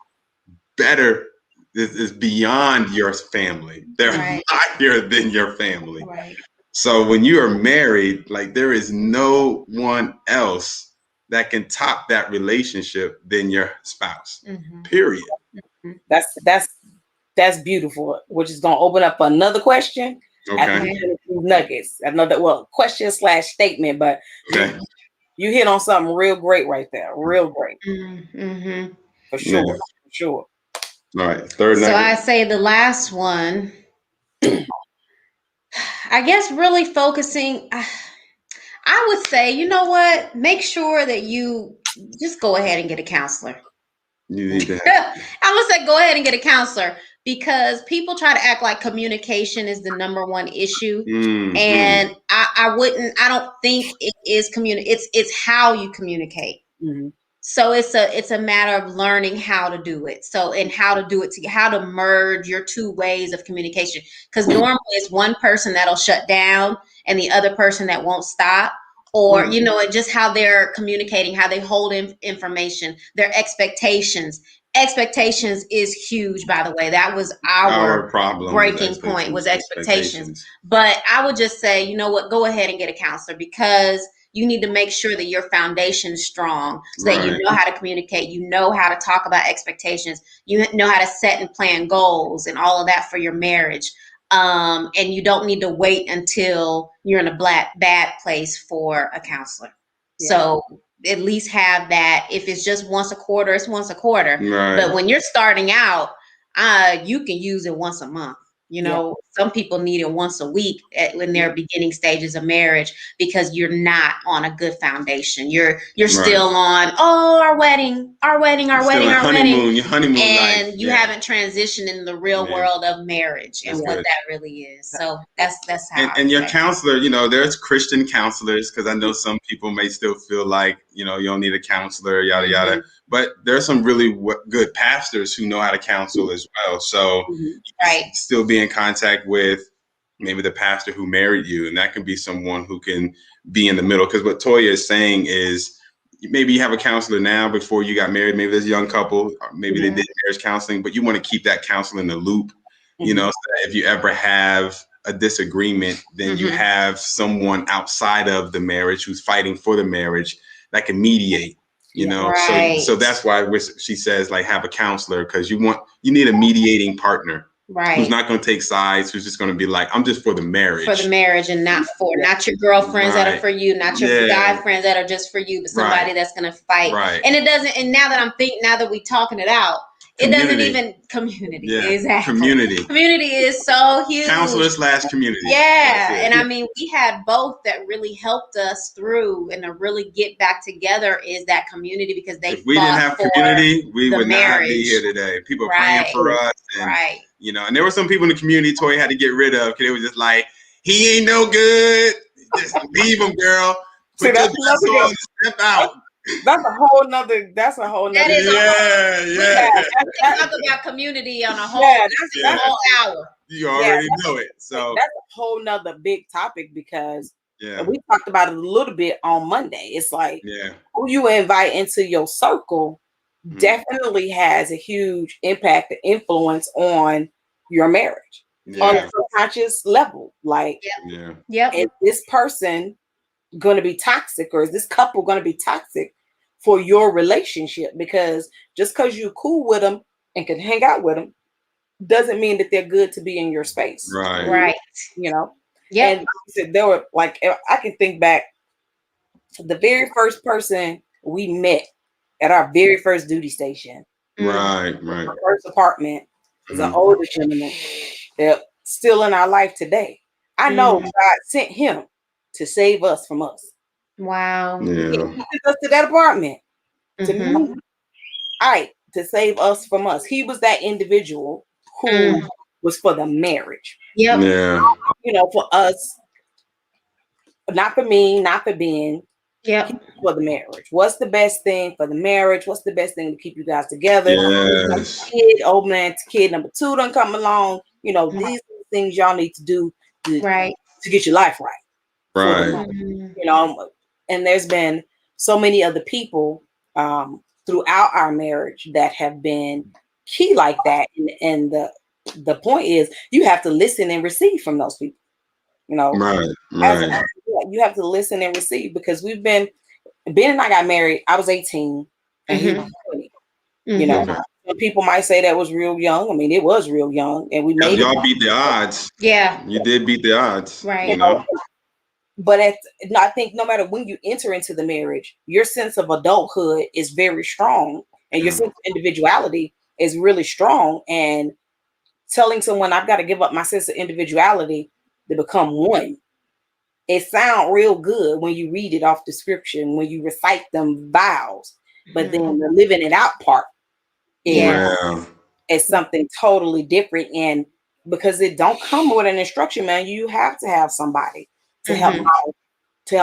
better, is beyond your family. They're higher than your family. Right. So when you are married, like there is no one else that can top that relationship than your spouse. Period. That's beautiful, which is going to open up another question. Okay. Nuggets. Another question/statement, but you hit on something real great right there. Real great. For sure. For sure. All right. Third So nugget. I say the last one, I guess really focusing, I would say, you know what? Make sure that you just go ahead and get a counselor. You need to I would say go ahead and get a counselor because people try to act like communication is the number one issue. And I don't think it is it's how you communicate. So it's a matter of learning how to do it. So and how to do it how to merge your two ways of communication. Because normally it's one person that'll shut down and the other person that won't stop. Or, you know, and just how they're communicating, how they hold information, their expectations. Expectations is huge, by the way. That was our problem. Breaking point was expectations. But I would just say, you know what, go ahead and get a counselor because you need to make sure that your foundation is strong so that you know how to communicate, you know how to talk about expectations, you know how to set and plan goals and all of that for your marriage. And you don't need to wait until you're in a bad place for a counselor. Yeah. So at least have that. If it's just once a quarter, it's once a quarter. Right. But when you're starting out, you can use it once a month. You know, some people need it once a week when they're beginning stages of marriage because you're not on a good foundation. You're still on, our wedding, our honeymoon, your honeymoon and life. You haven't transitioned in the real world of marriage and what that really is. So that's how. And your counselor, you know, there's Christian counselors because I know some people may still feel like, you know, you don't need a counselor, yada yada. But there's some really good pastors who know how to counsel as well. So you can still be in contact with maybe the pastor who married you, and that can be someone who can be in the middle. Because what Toya is saying is maybe you have a counselor now before you got married. Maybe there's a young couple, maybe they did marriage counseling, but you want to keep that counselor in the loop, you know, so that if you ever have a disagreement, then you have someone outside of the marriage who's fighting for the marriage that can mediate. You know, so that's why she says like have a counselor because you need a mediating partner, who's not going to take sides, who's just going to be like, I'm just for the marriage, and not your girlfriends that are for you, not your guy friends that are just for you, but somebody that's going to fight. And it doesn't. And now that we talking it out. It doesn't even community. Exactly. Community is so huge. Counselor / community. Yeah. And I mean, we had both that really helped us through and to really get back together is that community because if we didn't have community, we would not be here today. People praying for us. And, you know, and there were some people in the community Toy had to get rid of because it was just like, he ain't no good. Just leave him, girl. Put your dress on and step out. That's a whole nother. That is talk about community on a whole, whole hour. You already know it. So that's a whole nother big topic because we talked about it a little bit on Monday. It's like who you invite into your circle definitely has a huge impact and influence on your marriage on a subconscious level. Like, is this person going to be toxic or is this couple going to be toxic for your relationship? Because just because you're cool with them and can hang out with them doesn't mean that they're good to be in your space. Right. You know? And like I said, there were like, I can think back to the very first person we met at our very first duty station. Right. Our first apartment is an older gentleman. They're still in our life today. I know God sent him to save us from us. Wow. He took us to that apartment to save us from us. He was that individual who was for the marriage. You know, for us, not for me, not for Ben. For the marriage. What's the best thing for the marriage? What's the best thing to keep you guys together? Old man, kid number 2 done come along. You know, these are the things y'all need to do to get your life right. You know, and there's been so many other people throughout our marriage that have been key like that. And the point is you have to listen and receive from those people. You know, you have to listen and receive because Ben and I got married. I was 18 and he was 20. You know, some people might say that was real young. I mean, it was real young, and we made y'all beat the odds. You did beat the odds, right? You know? But I think no matter when you enter into the marriage, your sense of adulthood is very strong and your sense of individuality is really strong. And telling someone I've got to give up my sense of individuality to become one, it sounds real good when you read it off the scripture, when you recite them vows, but then the living it out part is something totally different. And because it don't come with an instruction manual, you have to have somebody to help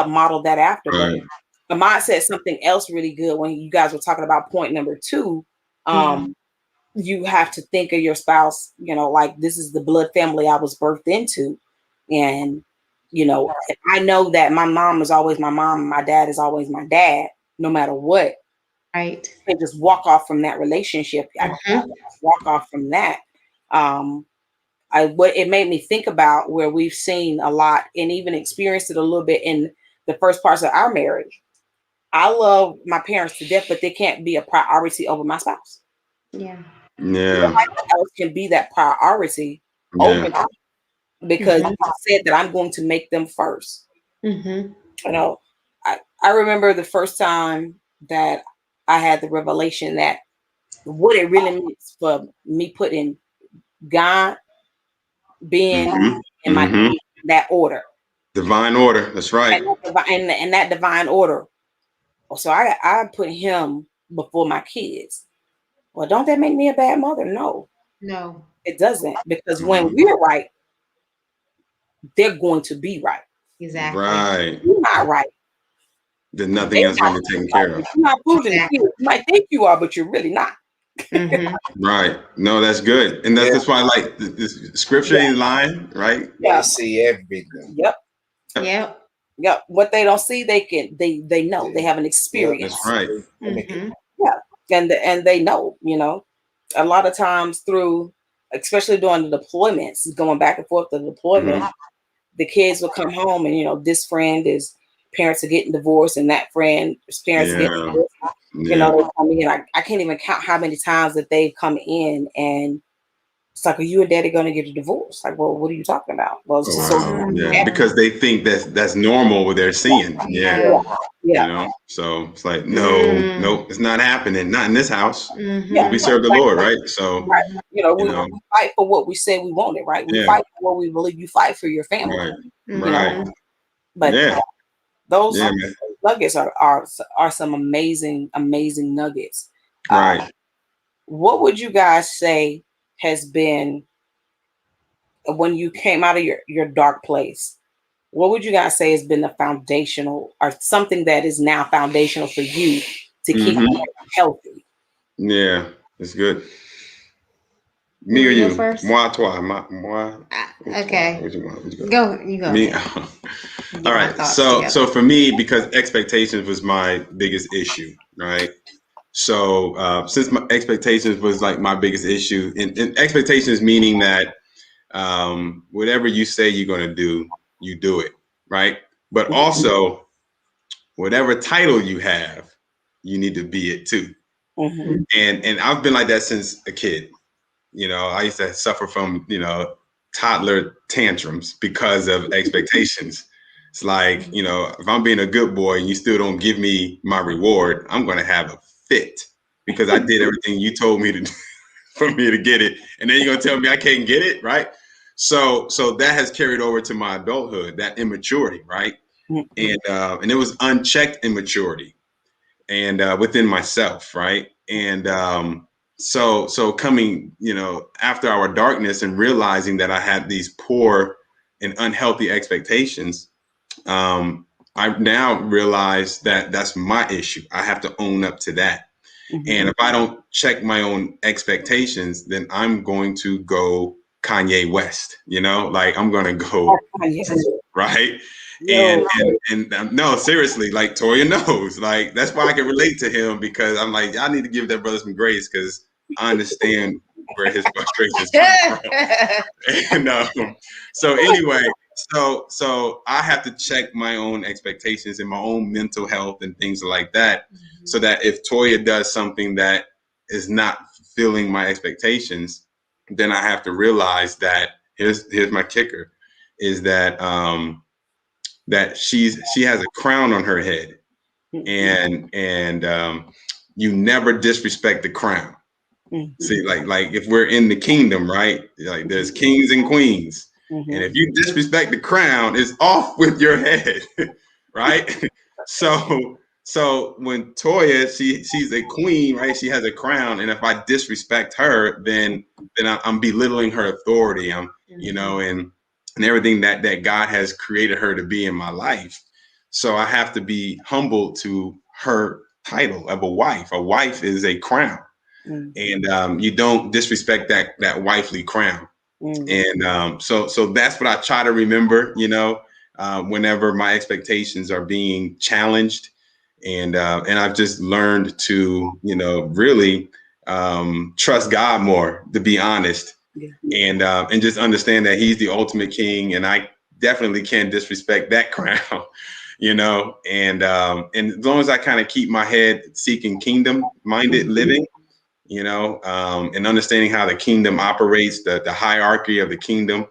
model that after. Right. But Ahmad said something else really good when you guys were talking about point number 2. You have to think of your spouse, like this is the blood family I was birthed into. And, I know that my mom is always my mom and my dad is always my dad, no matter what. Right. And just walk off from that relationship. I walk off from that. What it made me think about where we've seen a lot and even experienced it a little bit in the first parts of our marriage. I love my parents to death, but they can't be a priority over my spouse. Yeah. Yeah. Nobody else can be that priority over me because I said that I'm going to make them first. I remember the first time that I had the revelation that what it really means for me putting God being in my that order. Divine order. That's right. And that divine order. So I put him before my kids. Well, don't that make me a bad mother? No, it doesn't. Because when we're right, they're going to be right. Exactly. Right. You're not right. Then nothing else can be taken care of. You're not proving it. You might think you are, but you're really not. Right. No, that's good. And that's why I like this scripture in line, right? They see everything. Yep. What they don't see, they know. They have an experience. That's right. Yeah. And they know, a lot of times through, especially during the deployments, going back and forth to the deployment, the kids will come home and, this friend is parents are getting divorced and that friend's parents are getting divorced. They come in. I can't even count how many times that they've come in and it's like, are you and daddy going to get a divorce? Like, well, what are you talking about? Well, it's because they think that's normal what they're seeing. So it's like, no, it's not happening. Not in this house. We serve the Lord, right? So, we fight for what we say we wanted, right? We fight for what we believe. You fight for your family, right? But those nuggets are some amazing nuggets. Right. What would you guys say has been when you came out of your dark place? What would you guys say has been the foundational or something that is now foundational for you to keep you healthy? Yeah, it's good. Me or you? First? Moi, toi, moi. Okay. You go. Me. All right. So for me, because expectations was my biggest issue, right? So since my expectations was like my biggest issue, and expectations meaning that whatever you say you're going to do, you do it, right? But also, whatever title you have, you need to be it too. And I've been like that since a kid. I used to suffer from, toddler tantrums because of expectations. It's like, if I'm being a good boy and you still don't give me my reward, I'm going to have a fit because I did everything you told me to do for me to get it. And then you're going to tell me I can't get it, right? So that has carried over to my adulthood, that immaturity, right? And it was unchecked immaturity and within myself, right? And so coming, after our darkness and realizing that I had these poor and unhealthy expectations, I now realize that that's my issue. I have to own up to that. And if I don't check my own expectations, then I'm going to go Kanye West, like I'm going to go, right? And no, seriously, like Toya knows, like that's why I can relate to him because I'm like, I need to give that brother some grace because I understand where his frustrations come from. And so anyway, so I have to check my own expectations and my own mental health and things like that, so that if Toya does something that is not fulfilling my expectations, then I have to realize that here's my kicker, is that that she has a crown on her head, and you never disrespect the crown. Mm-hmm. See, like if we're in the kingdom, right? Like there's kings and queens. Mm-hmm. And if you disrespect the crown, it's off with your head, right? So when Toya, she's a queen, right? She has a crown, and if I disrespect her, then I'm belittling her authority. You know, and everything that God has created her to be in my life. So I have to be humble to her title of a wife. A wife is a crown. And you don't disrespect that wifely crown. And so that's what I try to remember, you know, whenever my expectations are being challenged. And I've just learned to, you know, really trust God more, to be honest, and just understand that He's the ultimate king, and I definitely can't disrespect that crown, you know. And as long as I kind of keep my head seeking kingdom-minded living, you know, and understanding how the kingdom operates, the hierarchy of the kingdom,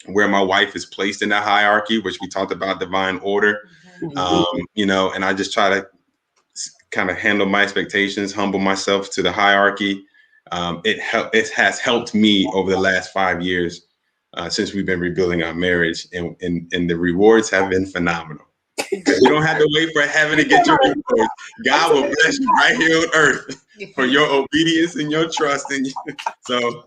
where my wife is placed in that hierarchy, which we talked about, divine order, you know, and I just try to kind of handle my expectations, humble myself to the hierarchy. It has helped me over the last 5 years since we've been rebuilding our marriage, and the rewards have been phenomenal. You don't have to wait for heaven to get your rewards. God will bless you right here on earth for your obedience and your trust in you. So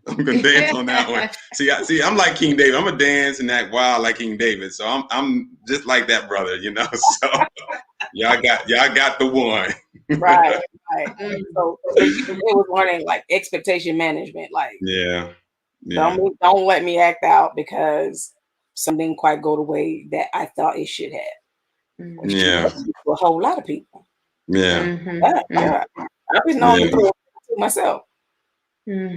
I'm gonna dance on that one. See, I'm like King David. I'm gonna dance and act wild like King David. So I'm just like that brother, you know. So y'all got the one. Right. So it was learning like expectation management. Like, don't let me act out because something didn't quite go the way that I thought it should have. Which for a whole lot of people. I've been known to throw it to myself. Yeah.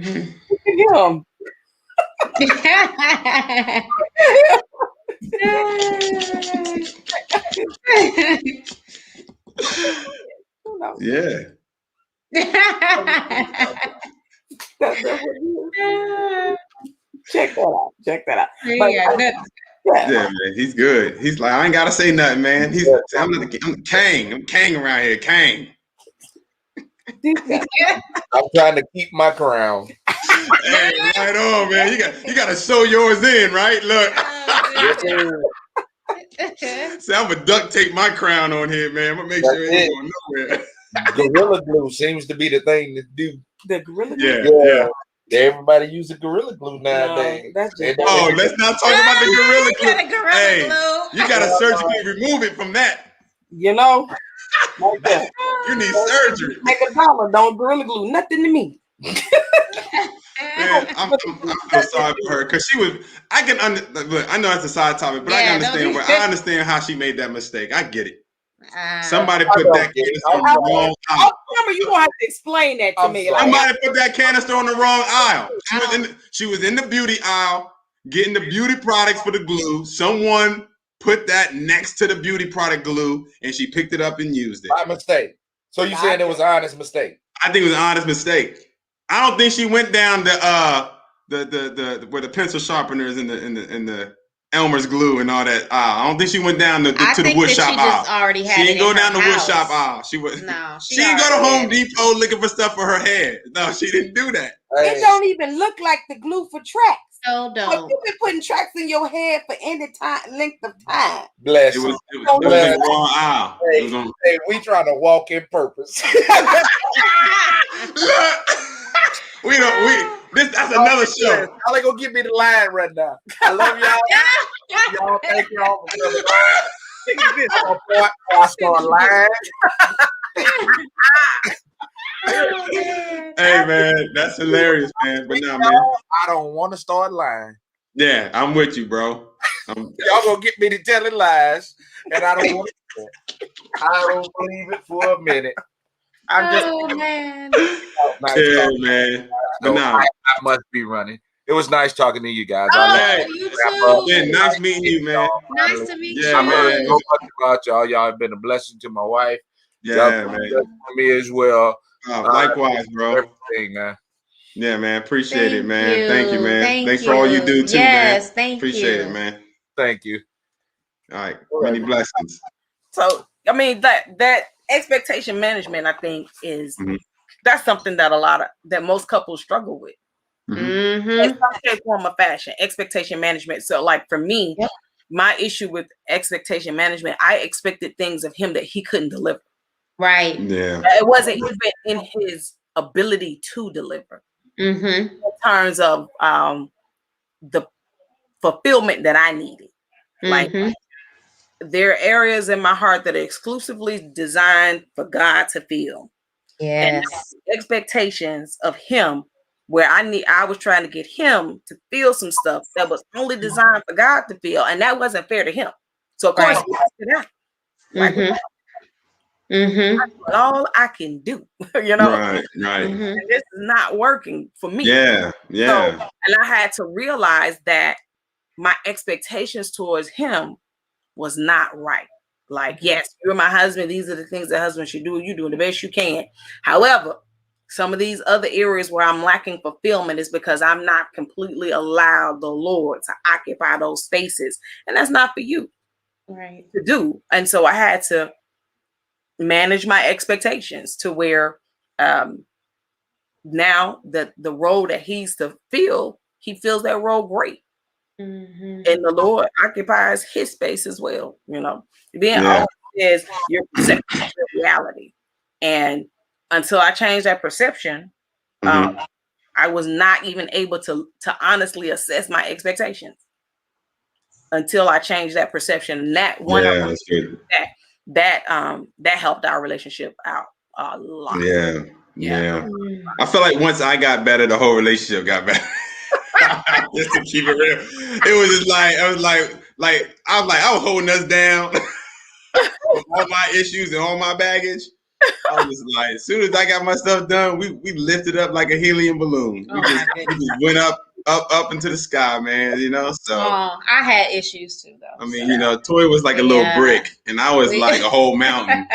Yeah. Check that out. Yeah, man, he's good. He's like, I ain't gotta say nothing, man. I'm Kang. I'm Kang around here. Kang. I'm trying to keep my crown. Hey, right on, man. You gotta sew yours in, right? Look. See, I'm gonna duct tape my crown on here, man. I'm gonna make sure it ain't going nowhere. Gorilla glue seems to be the thing to do. The Gorilla Glue? Yeah. Everybody uses Gorilla Glue nowadays. Let's not talk about the Gorilla Glue. Hey, you gotta surgically remove it from that. You know? Like you need surgery. Make $1, don't Gorilla Glue nothing to me. Man, I'm so sorry for her because look, I know it's a side topic, but I understand how she made that mistake. I get it. Somebody put that canister on the wrong aisle. You gonna have to explain that to me. Somebody put that canister on the wrong aisle. She was in the beauty aisle getting the beauty products for the glue. Someone put that next to the beauty product glue, and she picked it up and used it. By mistake. So you saying it was an honest mistake? I think it was an honest mistake. I don't think she went down the where the pencil sharpeners and the Elmer's glue and all that. I don't think she went down to the wood shop aisle. She didn't go down the wood shop aisle. She didn't go to Home Depot looking for stuff for her hair. No, she didn't do that. It don't even look like the glue for tracks. So don't. You've been putting tracks in your head for any length of time. Bless. It was in the wrong aisle. Hey, we trying to walk in purpose. Look. That's another show. Y'all ain't gonna give me the line right now. I love y'all. Y'all thank y'all for coming on. This I start lying. Hey man, that's hilarious, man. But now, man, I don't want to start lying. Yeah, I'm with you, bro. Y'all gonna get me to telling lies, and I don't want to. I don't believe it for a minute. Man. Yeah, man. But now I must be running. It was nice talking to you guys. You too. Man, nice meeting you, man. Nice to meet you. Yeah, man. So much about y'all. Y'all have been a blessing to my wife. Yeah, man. To me as well. Likewise, bro. Everything, man. Yeah, man. Appreciate it, man. Thank you, man. Thanks for all you do too, man. Appreciate it, man. Thank you. All right. Many blessings. So I mean that expectation management, I think, is that's something that most couples struggle with. In some shape, form, or fashion. Expectation management. So, like for me, my issue with expectation management, I expected things of him that he couldn't deliver. Right. Yeah. It wasn't even in his ability to deliver. In terms of the fulfillment that I needed. Like there are areas in my heart that are exclusively designed for God to feel. Yes. And expectations of him where I was trying to get him to feel some stuff that was only designed for God to feel, and that wasn't fair to him. So of course he acted out. Like that's all I can do, you know. Right. And this is not working for me. Yeah. So, and I had to realize that my expectations towards him was not right. Like, yes, you're my husband. These are the things that husbands should do. You're doing the best you can. However, some of these other areas where I'm lacking fulfillment is because I'm not completely allowed the Lord to occupy those spaces. And that's not for you to do. And so I had to manage my expectations to where now that the role that he's to fill, he feels that role great. And the Lord occupies his space as well, you know. Then all is your perception of reality. And until I changed that perception, I was not even able to honestly assess my expectations until I changed that perception. And that one that helped our relationship out a lot. Yeah. I feel like once I got better, the whole relationship got better. Just to keep it real, it was just like I was holding us down with all my issues and all my baggage. I was just like, as soon as I got my stuff done, we lifted up like a helium balloon. We just went up into the sky, man. You know. So I had issues too, though. I mean, you know, Toy was like a little brick, and I was like a whole mountain.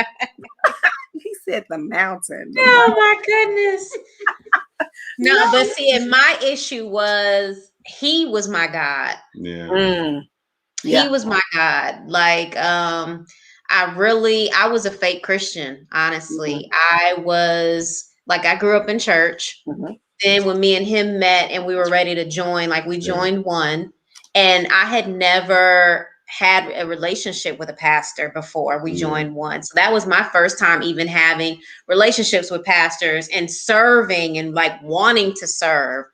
He said the mountain. Oh my goodness. No, but see, and my issue was he was my God. He was my God. Like, I was a fake Christian, honestly. I was like, I grew up in church. Then when me and him met and we were ready to join, like we joined one, and I had never had a relationship with a pastor before we joined one. So that was my first time even having relationships with pastors and serving and like wanting to serve.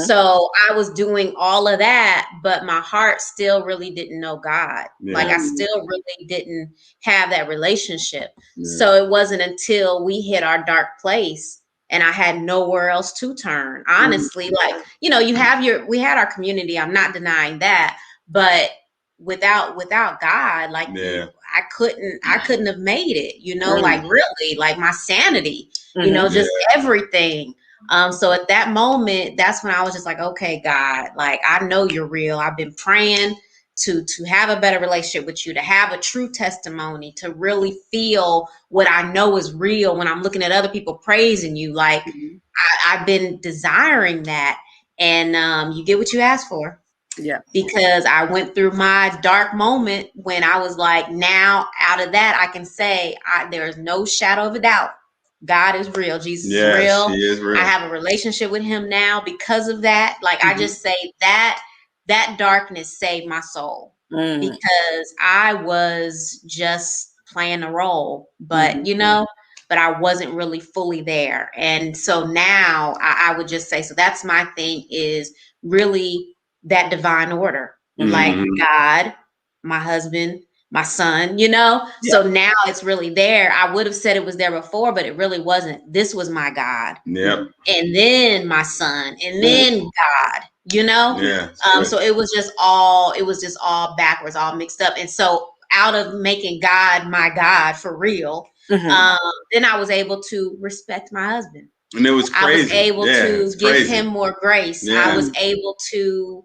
So I was doing all of that, but my heart still really didn't know God. Like I still really didn't have that relationship. So it wasn't until we hit our dark place and I had nowhere else to turn. Honestly, like, you know, we had our community. I'm not denying that, but without God, like I couldn't have made it, you know, like really, like my sanity, you know, just everything. So at that moment, that's when I was just like, okay, God, like I know you're real. I've been praying to have a better relationship with you, to have a true testimony, to really feel what I know is real when I'm looking at other people praising you. Like I've been desiring that, and you get what you asked for. Because I went through my dark moment when I was like, now out of that, I can say there is no shadow of a doubt. God is real. Jesus is real. He is real. I have a relationship with him now because of that. Like I just say that darkness saved my soul because I was just playing a role, but you know, but I wasn't really fully there. And so now I would just say, so that's my thing, is really that divine order, like God, my husband, my son, you know? So now it's really there. I would have said it was there before, but it really wasn't. This was my God. And then my son, and then God, you know? So it was just all backwards, all mixed up. And so out of making God my God for real, then I was able to respect my husband. And it was crazy. I was able to give him more grace. I was able to,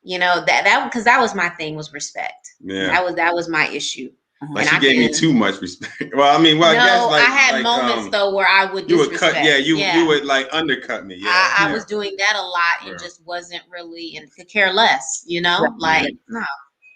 you know, that because that was my thing, was respect. That was my issue. Like she gave me too much respect. Well, I mean, I guess like I had moments though where I would disrespect. You would cut, you would like undercut me. I was doing that a lot and just wasn't really, and could care less, you know, like no,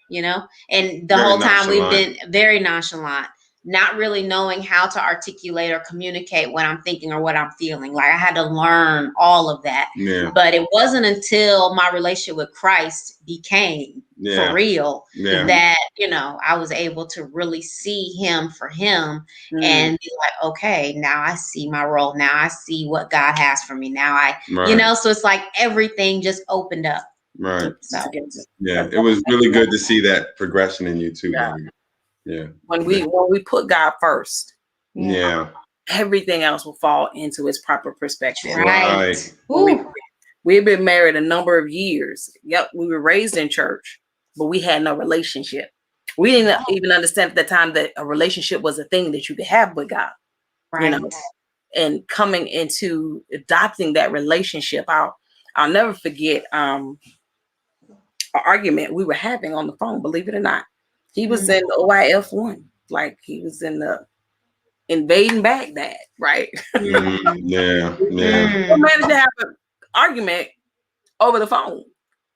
you know. And the whole time we've been very nonchalant. not really knowing how to articulate or communicate what I'm thinking or what I'm feeling. Like I had to learn all of that. Yeah. But it wasn't until my relationship with Christ became for real that, you know, I was able to really see him for him and be like, okay, now I see my role. Now I see what God has for me. Now you know, so it's like everything just opened up. Right. So yeah, it was really good to see that progression in you too, baby. Yeah. When we put God first, everything else will fall into its proper perspective. Right. We had been married a number of years. Yep, we were raised in church, but we had no relationship. We didn't even understand at the time that a relationship was a thing that you could have with God. Right. You know, and coming into adopting that relationship, I'll never forget an argument we were having on the phone. Believe it or not, he was in OIF1, like he was in the invading Baghdad, right? We managed to have an argument over the phone.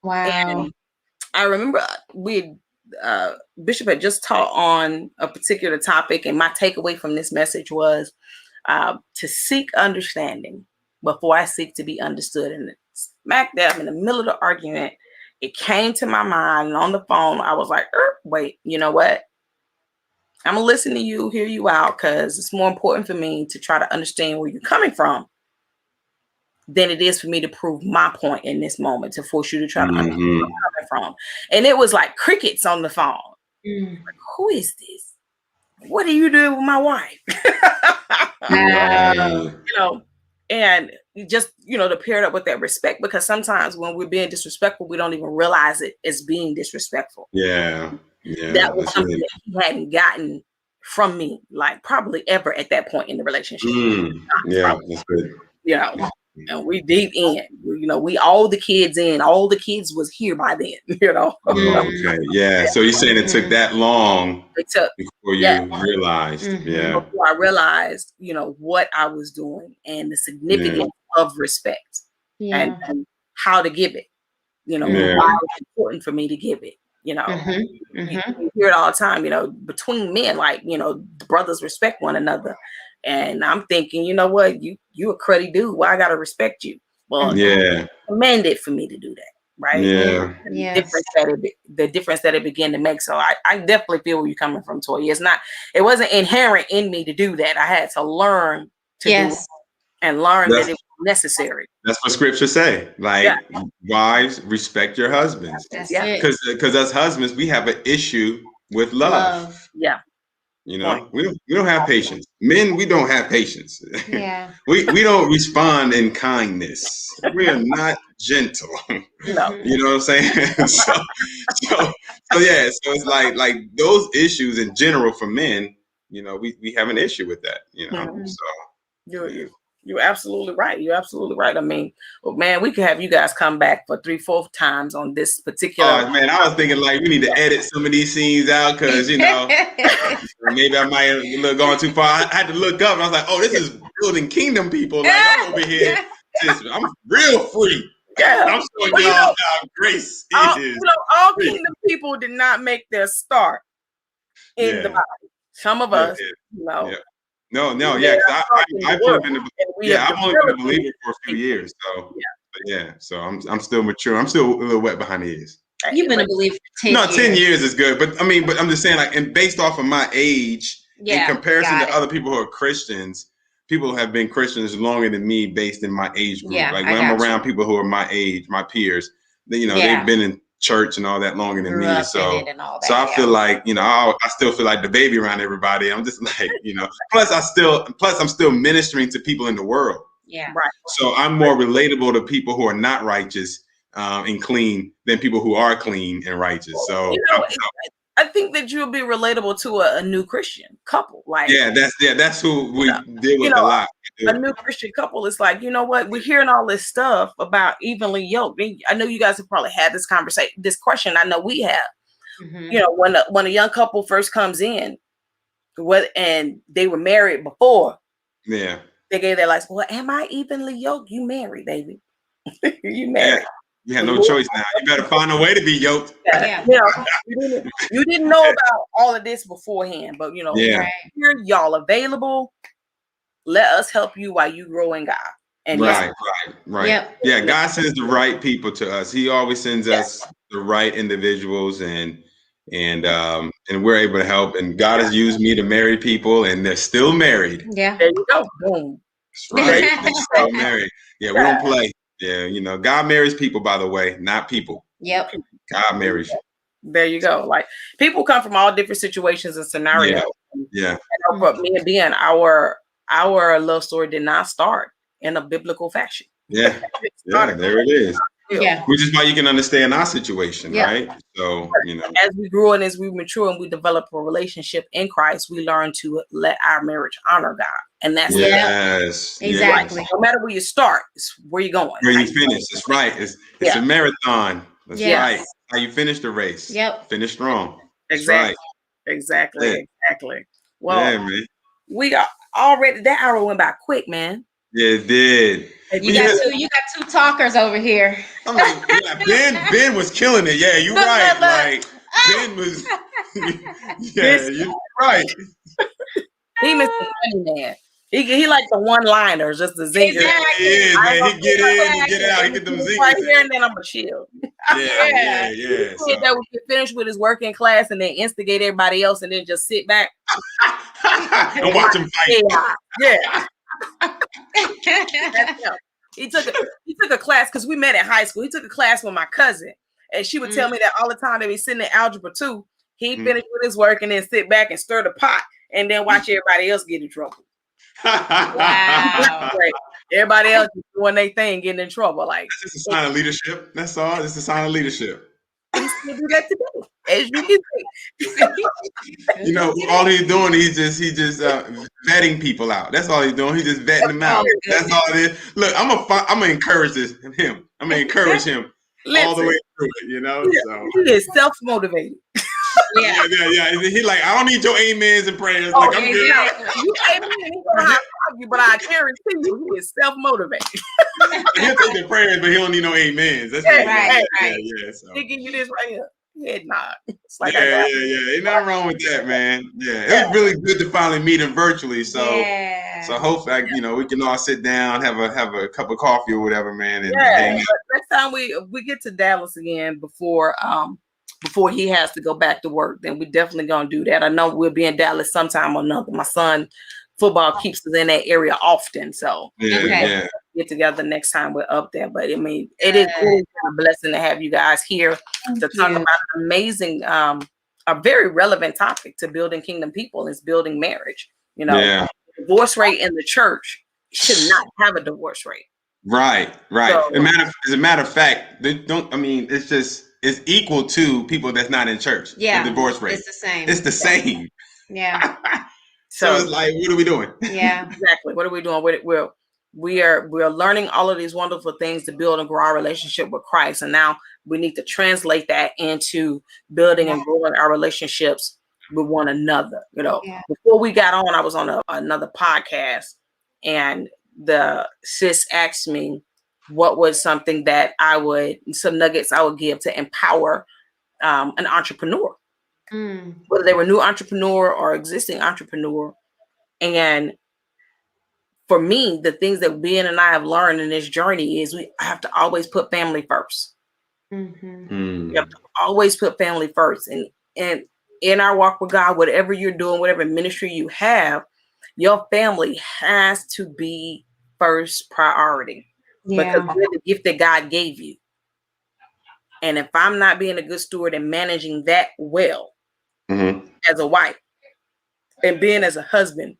Wow. And I remember Bishop had just taught on a particular topic, and my takeaway from this message was to seek understanding before I seek to be understood. And smack dab in the middle of the argument, it came to my mind, and on the phone, I was like, wait, you know what? I'm gonna listen to you, hear you out, because it's more important for me to try to understand where you're coming from than it is for me to prove my point in this moment, to force you to try to understand where I'm coming from. And it was like crickets on the phone. Like, who is this? What are you doing with my wife? You know, and just, you know, to pair it up with that respect, because sometimes when we're being disrespectful, we don't even realize it as being disrespectful. That was something that he hadn't gotten from me, like probably ever at that point in the relationship. That's good. You know, and we deep in, you know, we all the kids was here by then, you know. So you're saying it took that long before you realized. Before I realized, you know, what I was doing and the significance of respect and how to give it, you know, why it's important for me to give it. You know, you hear it all the time, you know, between men, like, you know, brothers respect one another. And I'm thinking, you know what, you a cruddy dude. Why I gotta respect you? Well, commanded for me to do that, right? The difference that it began to make. So I definitely feel where you're coming from, Toya. It wasn't inherent in me to do that. I had to learn to do it and learn that it was necessary. That's what scripture say. Like, wives, respect your husbands. Because as husbands, we have an issue with love. You know, we don't have patience. Men, we don't have patience. we don't respond in kindness. We are not gentle. You know what I'm saying? so it's like those issues in general for men, you know, we have an issue with that, you know. So you're absolutely right. You're absolutely right. I mean, well, man, we could have you guys come back for 3/4 times on this particular. Oh man, I was thinking like we need to edit some of these scenes out because you know maybe I might have gone too far. I had to look up and I was like, oh, this is building kingdom people. Like I'm over here, I'm real free. I'm showing y'all how grace is. You know, all kingdom people did not make their start in the Bible. Some of us, you know. No, because I've only been a believer for a few years, so so I'm still mature. I'm still a little wet behind the ears. You've been a believer for 10 years. No, 10 years is good, but I'm just saying, like, and based off of my age, in comparison to other people who are Christians, people who have been Christians longer than me, based in my age group. Like when I'm around people who are my age, my peers, you know, they've been in church and all that longer than me. So I feel like, you know, I still feel like the baby around everybody. I'm just like, you know, plus I'm still ministering to people in the world. So I'm more relatable to people who are not righteous and clean than people who are clean and righteous. So, you know, I think that you'll be relatable to a new Christian couple. Like, that's who we deal with a lot. A new Christian couple is like, you know what? We're hearing all this stuff about evenly yoked. I know you guys have probably had this conversation, this question. I know we have. You know, when a young couple first comes in, and they were married before, they gave their lives. Well, am I evenly yoked? You married, baby. You married. You had no choice now. You better find a way to be yoked. Yeah. You didn't know about all of this beforehand, but Yeah. here y'all available. Let us help you while you grow in God. And right. Yep. Yeah, God sends the right people to us. He always sends us the right individuals, and we're able to help. And God has used me to marry people, and they're still married. Yeah. There you go. Boom. That's right. They're still married. Yeah, we don't play. Yeah, God marries people, by the way, not people. Yep. God marries you. There you go. Like, people come from all different situations and scenarios. Yeah. But me and Ben, our love story did not start in a biblical fashion. Yeah. There it is. Yeah. Which is why you can understand our situation, right? So, as we grew and as we mature and we develop a relationship in Christ, we learn to let our marriage honor God. And that's exactly. No matter where you start, it's where you're going. Where you finish. That's right. It's a marathon. That's right. How you finish the race. Yep. Finish strong. Exactly. Right. Exactly. Well, man. We are already, that hour went by quick, man. Yeah, it did. You got two talkers over here. I mean, Ben was killing it. Yeah, you're right. Like, Ben was. You're right. He missed the funny man. He like the one-liners, just the zingers. Exactly. He is, man. He get in, he get out, he get them zingers. Right here, and then I'm gonna chill. Yeah. So that we can finish with his work in class and then instigate everybody else and then just sit back and watch him fight. Yeah. He took a class because we met in high school. He took a class with my cousin, and she would tell me that all the time. They be sitting in algebra 2. He finished with his work and then sit back and stir the pot and then watch everybody else get in trouble. Wow. Everybody else is doing their thing, getting in trouble. Like, this is a sign of leadership. That's all. This is a sign of leadership. He still do that today, as you can see. All he's doing, he's just vetting people out. That's all he's doing. He's just vetting them out. That's all it is. Look, I'm gonna encourage him. I'm gonna encourage him all the way through it. So he is self-motivated. Yeah. He like, I don't need your amens and prayers. Like, I'm good. You amen, he gonna high five you, but I guarantee you, he is self-motivated. He'll take the prayers, but he don't need no amens. That's right. Yeah. So. He give you this right here. Head nod. It's like Ain't nothing wrong with that, man. Yeah, it was really good to finally meet him virtually. So, so hopefully, we can all sit down, have a cup of coffee or whatever, man. And hang out. Next time we get to Dallas again before he has to go back to work, then we're definitely gonna do that. I know we'll be in Dallas sometime or another. My son football keeps us in that area often, so get together next time we're up there. But I mean, it is a blessing to have you guys here to talk about an amazing, a very relevant topic to building kingdom people is building marriage. Divorce rate in the church should not have a divorce rate. Right. So, as a matter of fact, they don't. I mean, it's equal to people that's not in church. Yeah, the divorce rate. It's the same. Yeah. So it's like, what are we doing? Yeah, exactly. What are we doing with it? We're learning all of these wonderful things to build and grow our relationship with Christ, and now we need to translate that into building and growing our relationships with one another. Before we got on, I was on another podcast, and the sis asked me what was something that some nuggets I would give to empower an entrepreneur, whether they were new entrepreneur or existing entrepreneur. And for me, the things that Ben and I have learned in this journey is we have to always put family first. You have to always put family first. And in our walk with God, whatever you're doing, whatever ministry you have, your family has to be first priority. Because they're the gift that God gave you. And if I'm not being a good steward and managing that well as a wife and being as a husband,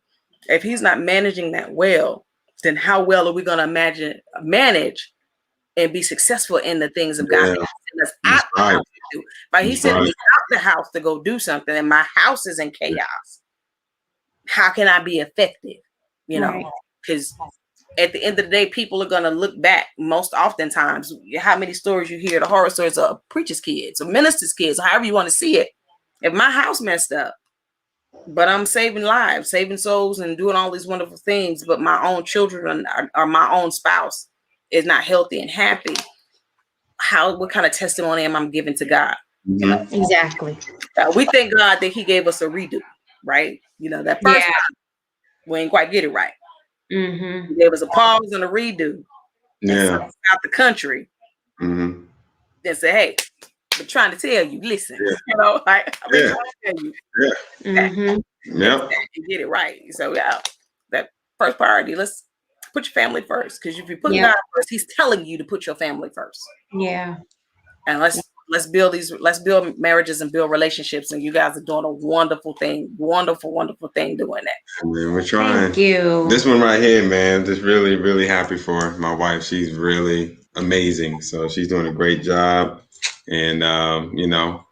if he's not managing that well, then how well are we going to manage and be successful in the things of God? He sent me out the house to go do something and my house is in chaos. How can I be effective? Because at the end of the day, people are going to look back most oftentimes. How many stories you hear, the horror stories of preachers' kids or ministers' kids, or however you want to see it. If my house messed up, but I'm saving lives, saving souls, and doing all these wonderful things, but my own children or my own spouse is not healthy and happy, what kind of testimony am I giving to God? You know? Exactly. We thank God that He gave us a redo, right? You know, that first time we ain't quite get it right. He gave us a pause and a redo. Yeah. And out the country. Then say, hey, I'm trying to tell you, listen. You know, like I've been trying to tell you. And get it right. So that first priority. Let's put your family first, because if you put God first, He's telling you to put your family first. Yeah. And let's build marriages and build relationships. And you guys are doing a wonderful thing, wonderful thing doing that. Man, we're trying. Thank you. This one right here, man, just really, really happy for my wife. She's really amazing. So she's doing a great job. And you know,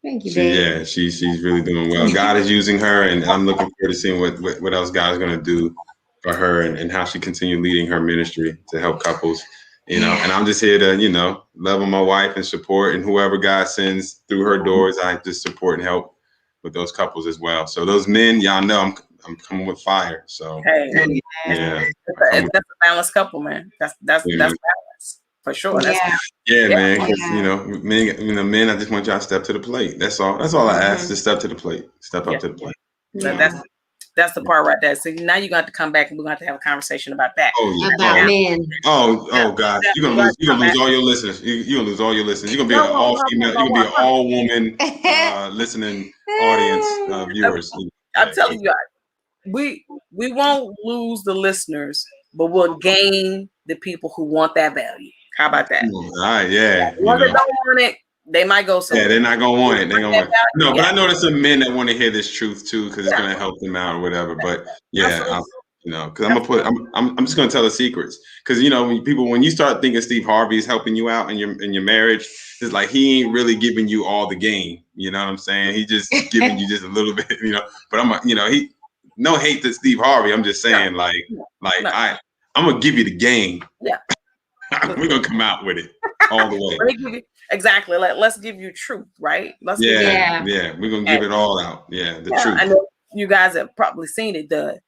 thank you, babe. she's really doing well. God is using her, and I'm looking forward to seeing what else God is going to do for her, and how she continue leading her ministry to help couples. You know, and I'm just here to, you know, love on my wife and support, and whoever God sends through her doors, I just support and help with those couples as well. So those men, y'all know I'm coming with fire. So that's a balanced couple, man. That's balance for sure. That's man. Because you know, men, I just want y'all to step to the plate. That's all. That's all I ask. Just step to the plate. Step up to the plate. That's the part right there. So now you're going to come back and we're going to have a conversation about that. About men. Oh God, you're gonna lose all your listeners. You're gonna lose all your listeners. You're gonna be an all female. You're gonna be an all woman listening audience viewers. I'm telling you, we won't lose the listeners, but we'll gain the people who want that value. How about that? All right, yeah. Ones that don't want it, they might go somewhere. Yeah, they're not gonna want it. They're gonna want it. No, but I know there's some men that want to hear this truth too, because it's gonna help them out or whatever. But you know, because I'm just gonna tell the secrets. Because you know, when you start thinking Steve Harvey is helping you out in your marriage, it's like he ain't really giving you all the game. You know what I'm saying? He just giving you just a little bit. You know, but he no hate to Steve Harvey. I'm just saying I'm gonna give you the game. Yeah. We're gonna come out with it all the way. Exactly. Let's give you truth, right? We're gonna give it all out. Yeah, the truth. I know you guys have probably seen it. The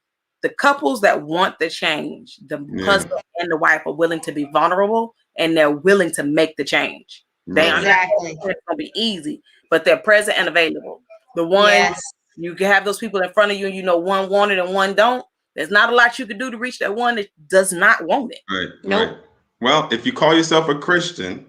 couples that want the change, the husband and the wife are willing to be vulnerable, and they're willing to make the change. They exactly. It's gonna be easy, but they're present and available. The ones you can have those people in front of you, and you know one want it and one don't. There's not a lot you can do to reach that one that does not want it. Right. Nope. Right. Well, if you call yourself a Christian,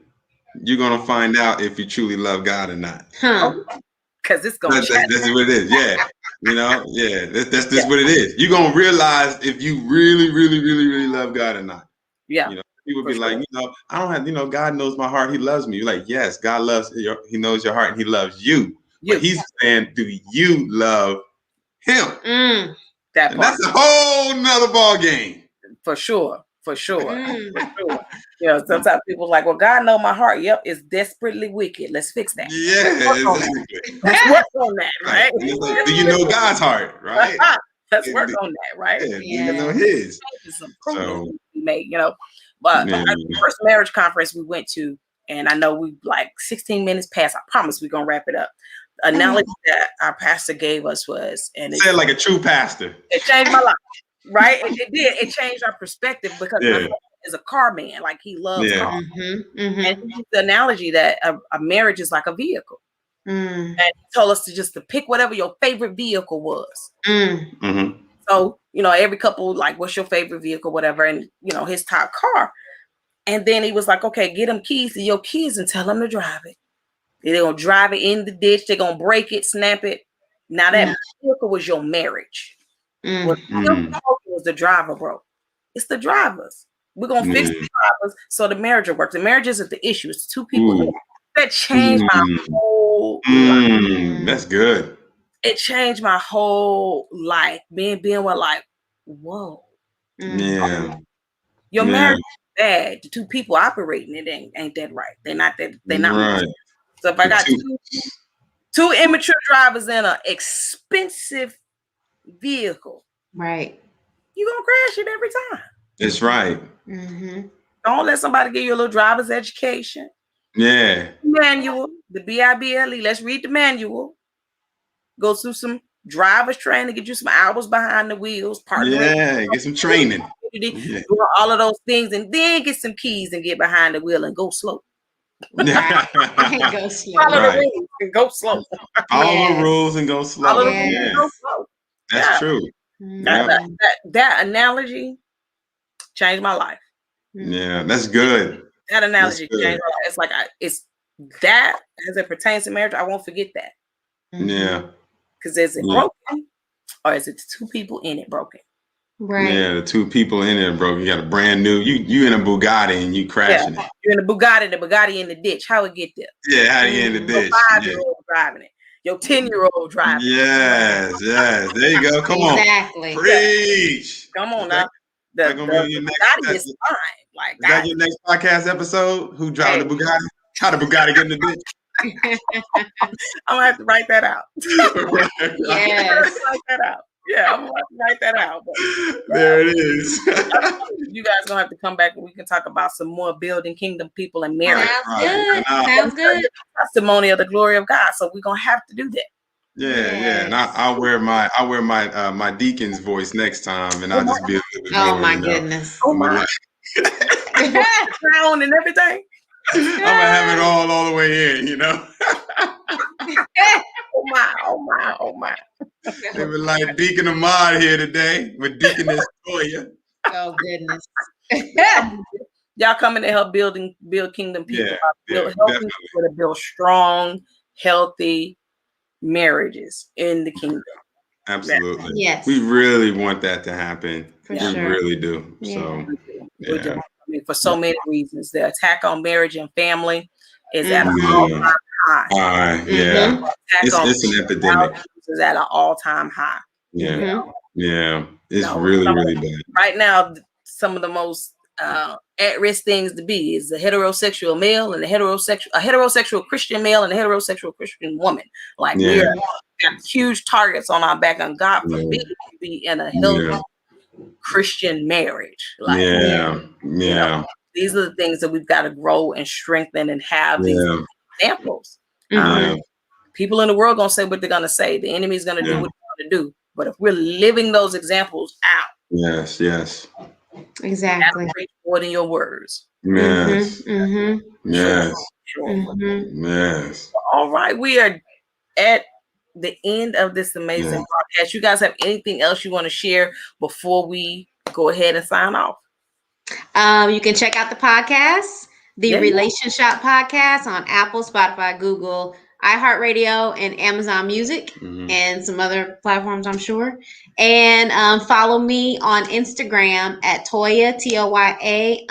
you're gonna find out if you truly love God or not. Because it's gonna. That's what it is. Yeah. You know. Yeah. That's just what it is. You're gonna realize if you really, really, really, really love God or not. Yeah. You know, people be like, you know, I don't have. You know, God knows my heart. He loves me. You're like, yes, God loves. He knows your heart and He loves you. But He's saying, do you love Him? That's a whole nother ball game. For sure. You know, sometimes people are like, well, God knows my heart. Yep, it's desperately wicked. Let's fix that. Let's work on that, right? Do you know God's heart, right? Let's work on that, right? Do you know His? So we made, you know, but our first marriage conference we went to, and I know we like 16 minutes past. I promise we're gonna wrap it up. Analogy that our pastor gave us was, and it said like a true pastor. It changed my life. Right, it did. It changed our perspective because my husband is a car man. Like he loves cars. And the analogy that a marriage is like a vehicle. And he told us to pick whatever your favorite vehicle was. So you know, every couple like, what's your favorite vehicle, whatever, and you know his top car. And then he was like, okay, get them keys to your kids and tell them to drive it. They're gonna drive it in the ditch. They're gonna break it, snap it. Now that vehicle was your marriage. Was the driver, bro. It's the drivers. We're gonna fix the drivers so the marriage will work. The marriage isn't the issue. It's two people that changed my whole life. That's good. It changed my whole life. Being with like, whoa. Your marriage is bad. The two people operating it ain't that right. They're not right. So if I got two immature drivers in an expensive vehicle, right, you're gonna crash it every time. That's right. Don't let somebody give you a little driver's education. Manual, the BIBLE. Let's read the manual. Go through some driver's training, get you some hours behind the wheels. Get some training. Do all of those things, and then get some keys and get behind the wheel and go slow. Go slow. Follow the rules and go slow. Follow the rules and go slow. Follow the rules and go slow. That's true. That analogy changed my life. Yeah, that's good. That analogy changed my life. It's like it's that as it pertains to marriage, I won't forget that. Yeah. Because is it broken or is it two people in it broken? Right. Yeah, the two people in it broken. You got a brand new, you in a Bugatti and you crashing it. You're in the Bugatti in the ditch. How it get there? Yeah, how you in the ditch? Your 5-year-old driving it. Your 10-year-old driving it. Yes. There you go. Come on. Preach. Come on now. The Bugatti is fine. Like is that your next podcast episode? Who driving the Bugatti? How the Bugatti get in the ditch? I'm gonna have to write that out. Yes. Write that out. Yeah, I'm gonna have to write that out. But, there it is. You guys gonna have to come back and we can talk about some more building kingdom people and marriage. Sounds good. Testimony of the glory of God. So we're gonna have to do that. Yeah. And I'll wear my deacon's voice next time, and I'll just be a little bit more, my goodness. Oh my. Crown and everything. I'm gonna have it all the way in, Oh my. They were like Deacon Ahmad here today with Deaconess Toya. Oh goodness. Y'all coming to help build kingdom people. Helping people to build strong, healthy marriages in the kingdom. Absolutely. Yes. We really want that to happen. We sure. really do. Yeah. So we do. I mean, for so many reasons. The attack on marriage and family is at an all-time high. It's an epidemic. Is at an all-time high. Yeah. It's really bad. Right now, some of the most at-risk things to be is the heterosexual male and a heterosexual Christian male and a heterosexual Christian woman. Like we got huge targets on our back, and God forbid to be in a healthy Christian marriage. Like, these are the things that we've got to grow and strengthen and have these examples. People in the world gonna say what they're gonna say. The enemy's gonna do what they're gonna do. But if we're living those examples out, yes, exactly, that's more than your words. Yes. All right, we are at the end of this amazing podcast. You guys have anything else you want to share before we go ahead and sign off? You can check out the podcast, the Relationship podcast, on Apple, Spotify, Google, iHeartRadio, and Amazon Music, and some other platforms, I'm sure. And follow me on Instagram at Toya, TOYA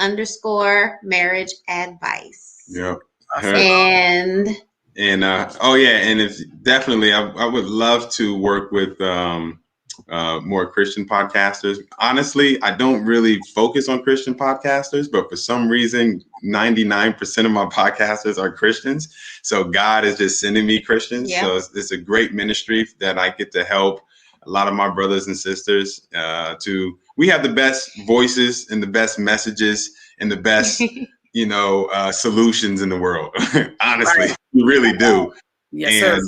_marriage advice. Yep. And if definitely, I would love to work with more Christian podcasters. Honestly, I don't really focus on Christian podcasters, but for some reason, 99% of my podcasters are Christians. So God is just sending me Christians. Yep. So it's a great ministry that I get to help a lot of my brothers and sisters we have the best voices and the best messages and the best, solutions in the world. Honestly, we really do. Yes,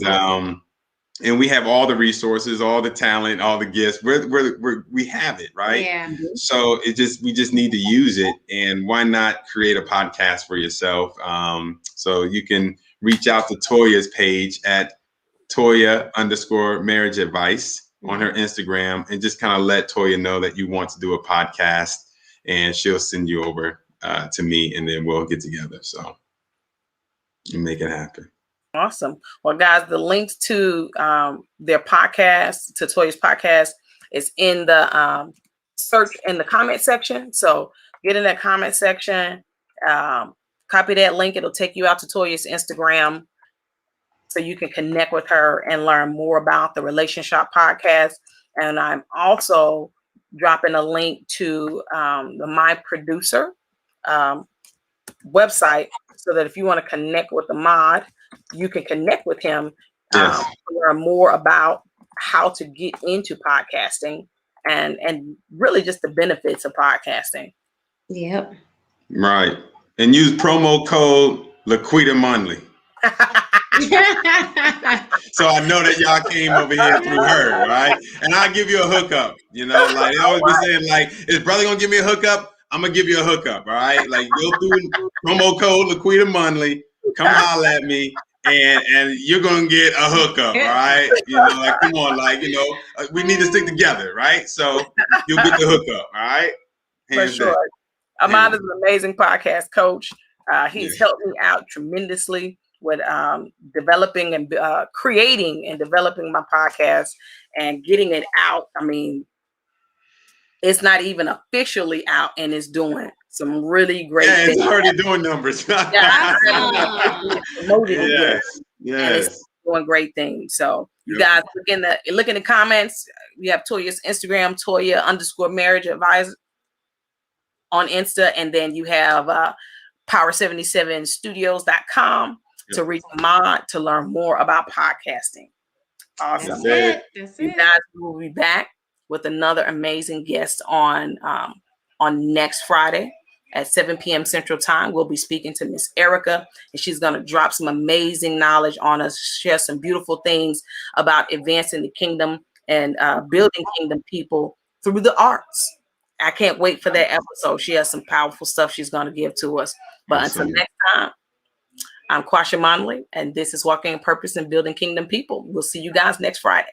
And we have all the resources, all the talent, all the gifts. We have it, right? Yeah. So we just need to use it. And why not create a podcast for yourself? So you can reach out to Toya's page at Toya _marriage advice on her Instagram, and just kind of let Toya know that you want to do a podcast, and she'll send you over to me, and then we'll get together. So you make it happen. Awesome. Well, guys, the links to their podcast, to Toya's podcast, is in the search in the comment section. So get in that comment section, copy that link. It'll take you out to Toya's Instagram, so you can connect with her and learn more about the Relationship podcast. And I'm also dropping a link to the My Producer website, so that if you want to connect with the mod, you can connect with him to learn more about how to get into podcasting and really just the benefits of podcasting. Yep. Right. And use promo code Laquita Munley. So I know that y'all came over here through her, right? And I'll give you a hookup. Like they always be saying, like, is brother gonna give me a hookup? I'm gonna give you a hookup, all right? Like, go through promo code Laquita Munley. come holler at me. And you're gonna get a hookup, all right? You know, like come on, like we need to stick together, right? So you'll get the hookup, all right? For sure. Ahmad is an amazing podcast coach. He's helped me out tremendously with developing and creating and developing my podcast and getting it out. I mean, it's not even officially out, and it's doing some really great things. It's already doing numbers. And it's doing great things. So you guys look in the comments. We have Toya's Instagram, Toya_marriage advisor on Insta, and then you have power77studios.com to reach Ahmad to learn more about podcasting. Awesome. That's you guys will be back with another amazing guest on next Friday at 7 p.m. Central Time. We'll be speaking to Miss Erica, and she's going to drop some amazing knowledge on us, share some beautiful things about advancing the kingdom and building kingdom people through the arts. I can't wait for that episode. She has some powerful stuff she's going to give to us. But until next time, I'm Quasha Monley, and this is Walking in Purpose and Building Kingdom People. We'll see you guys next Friday.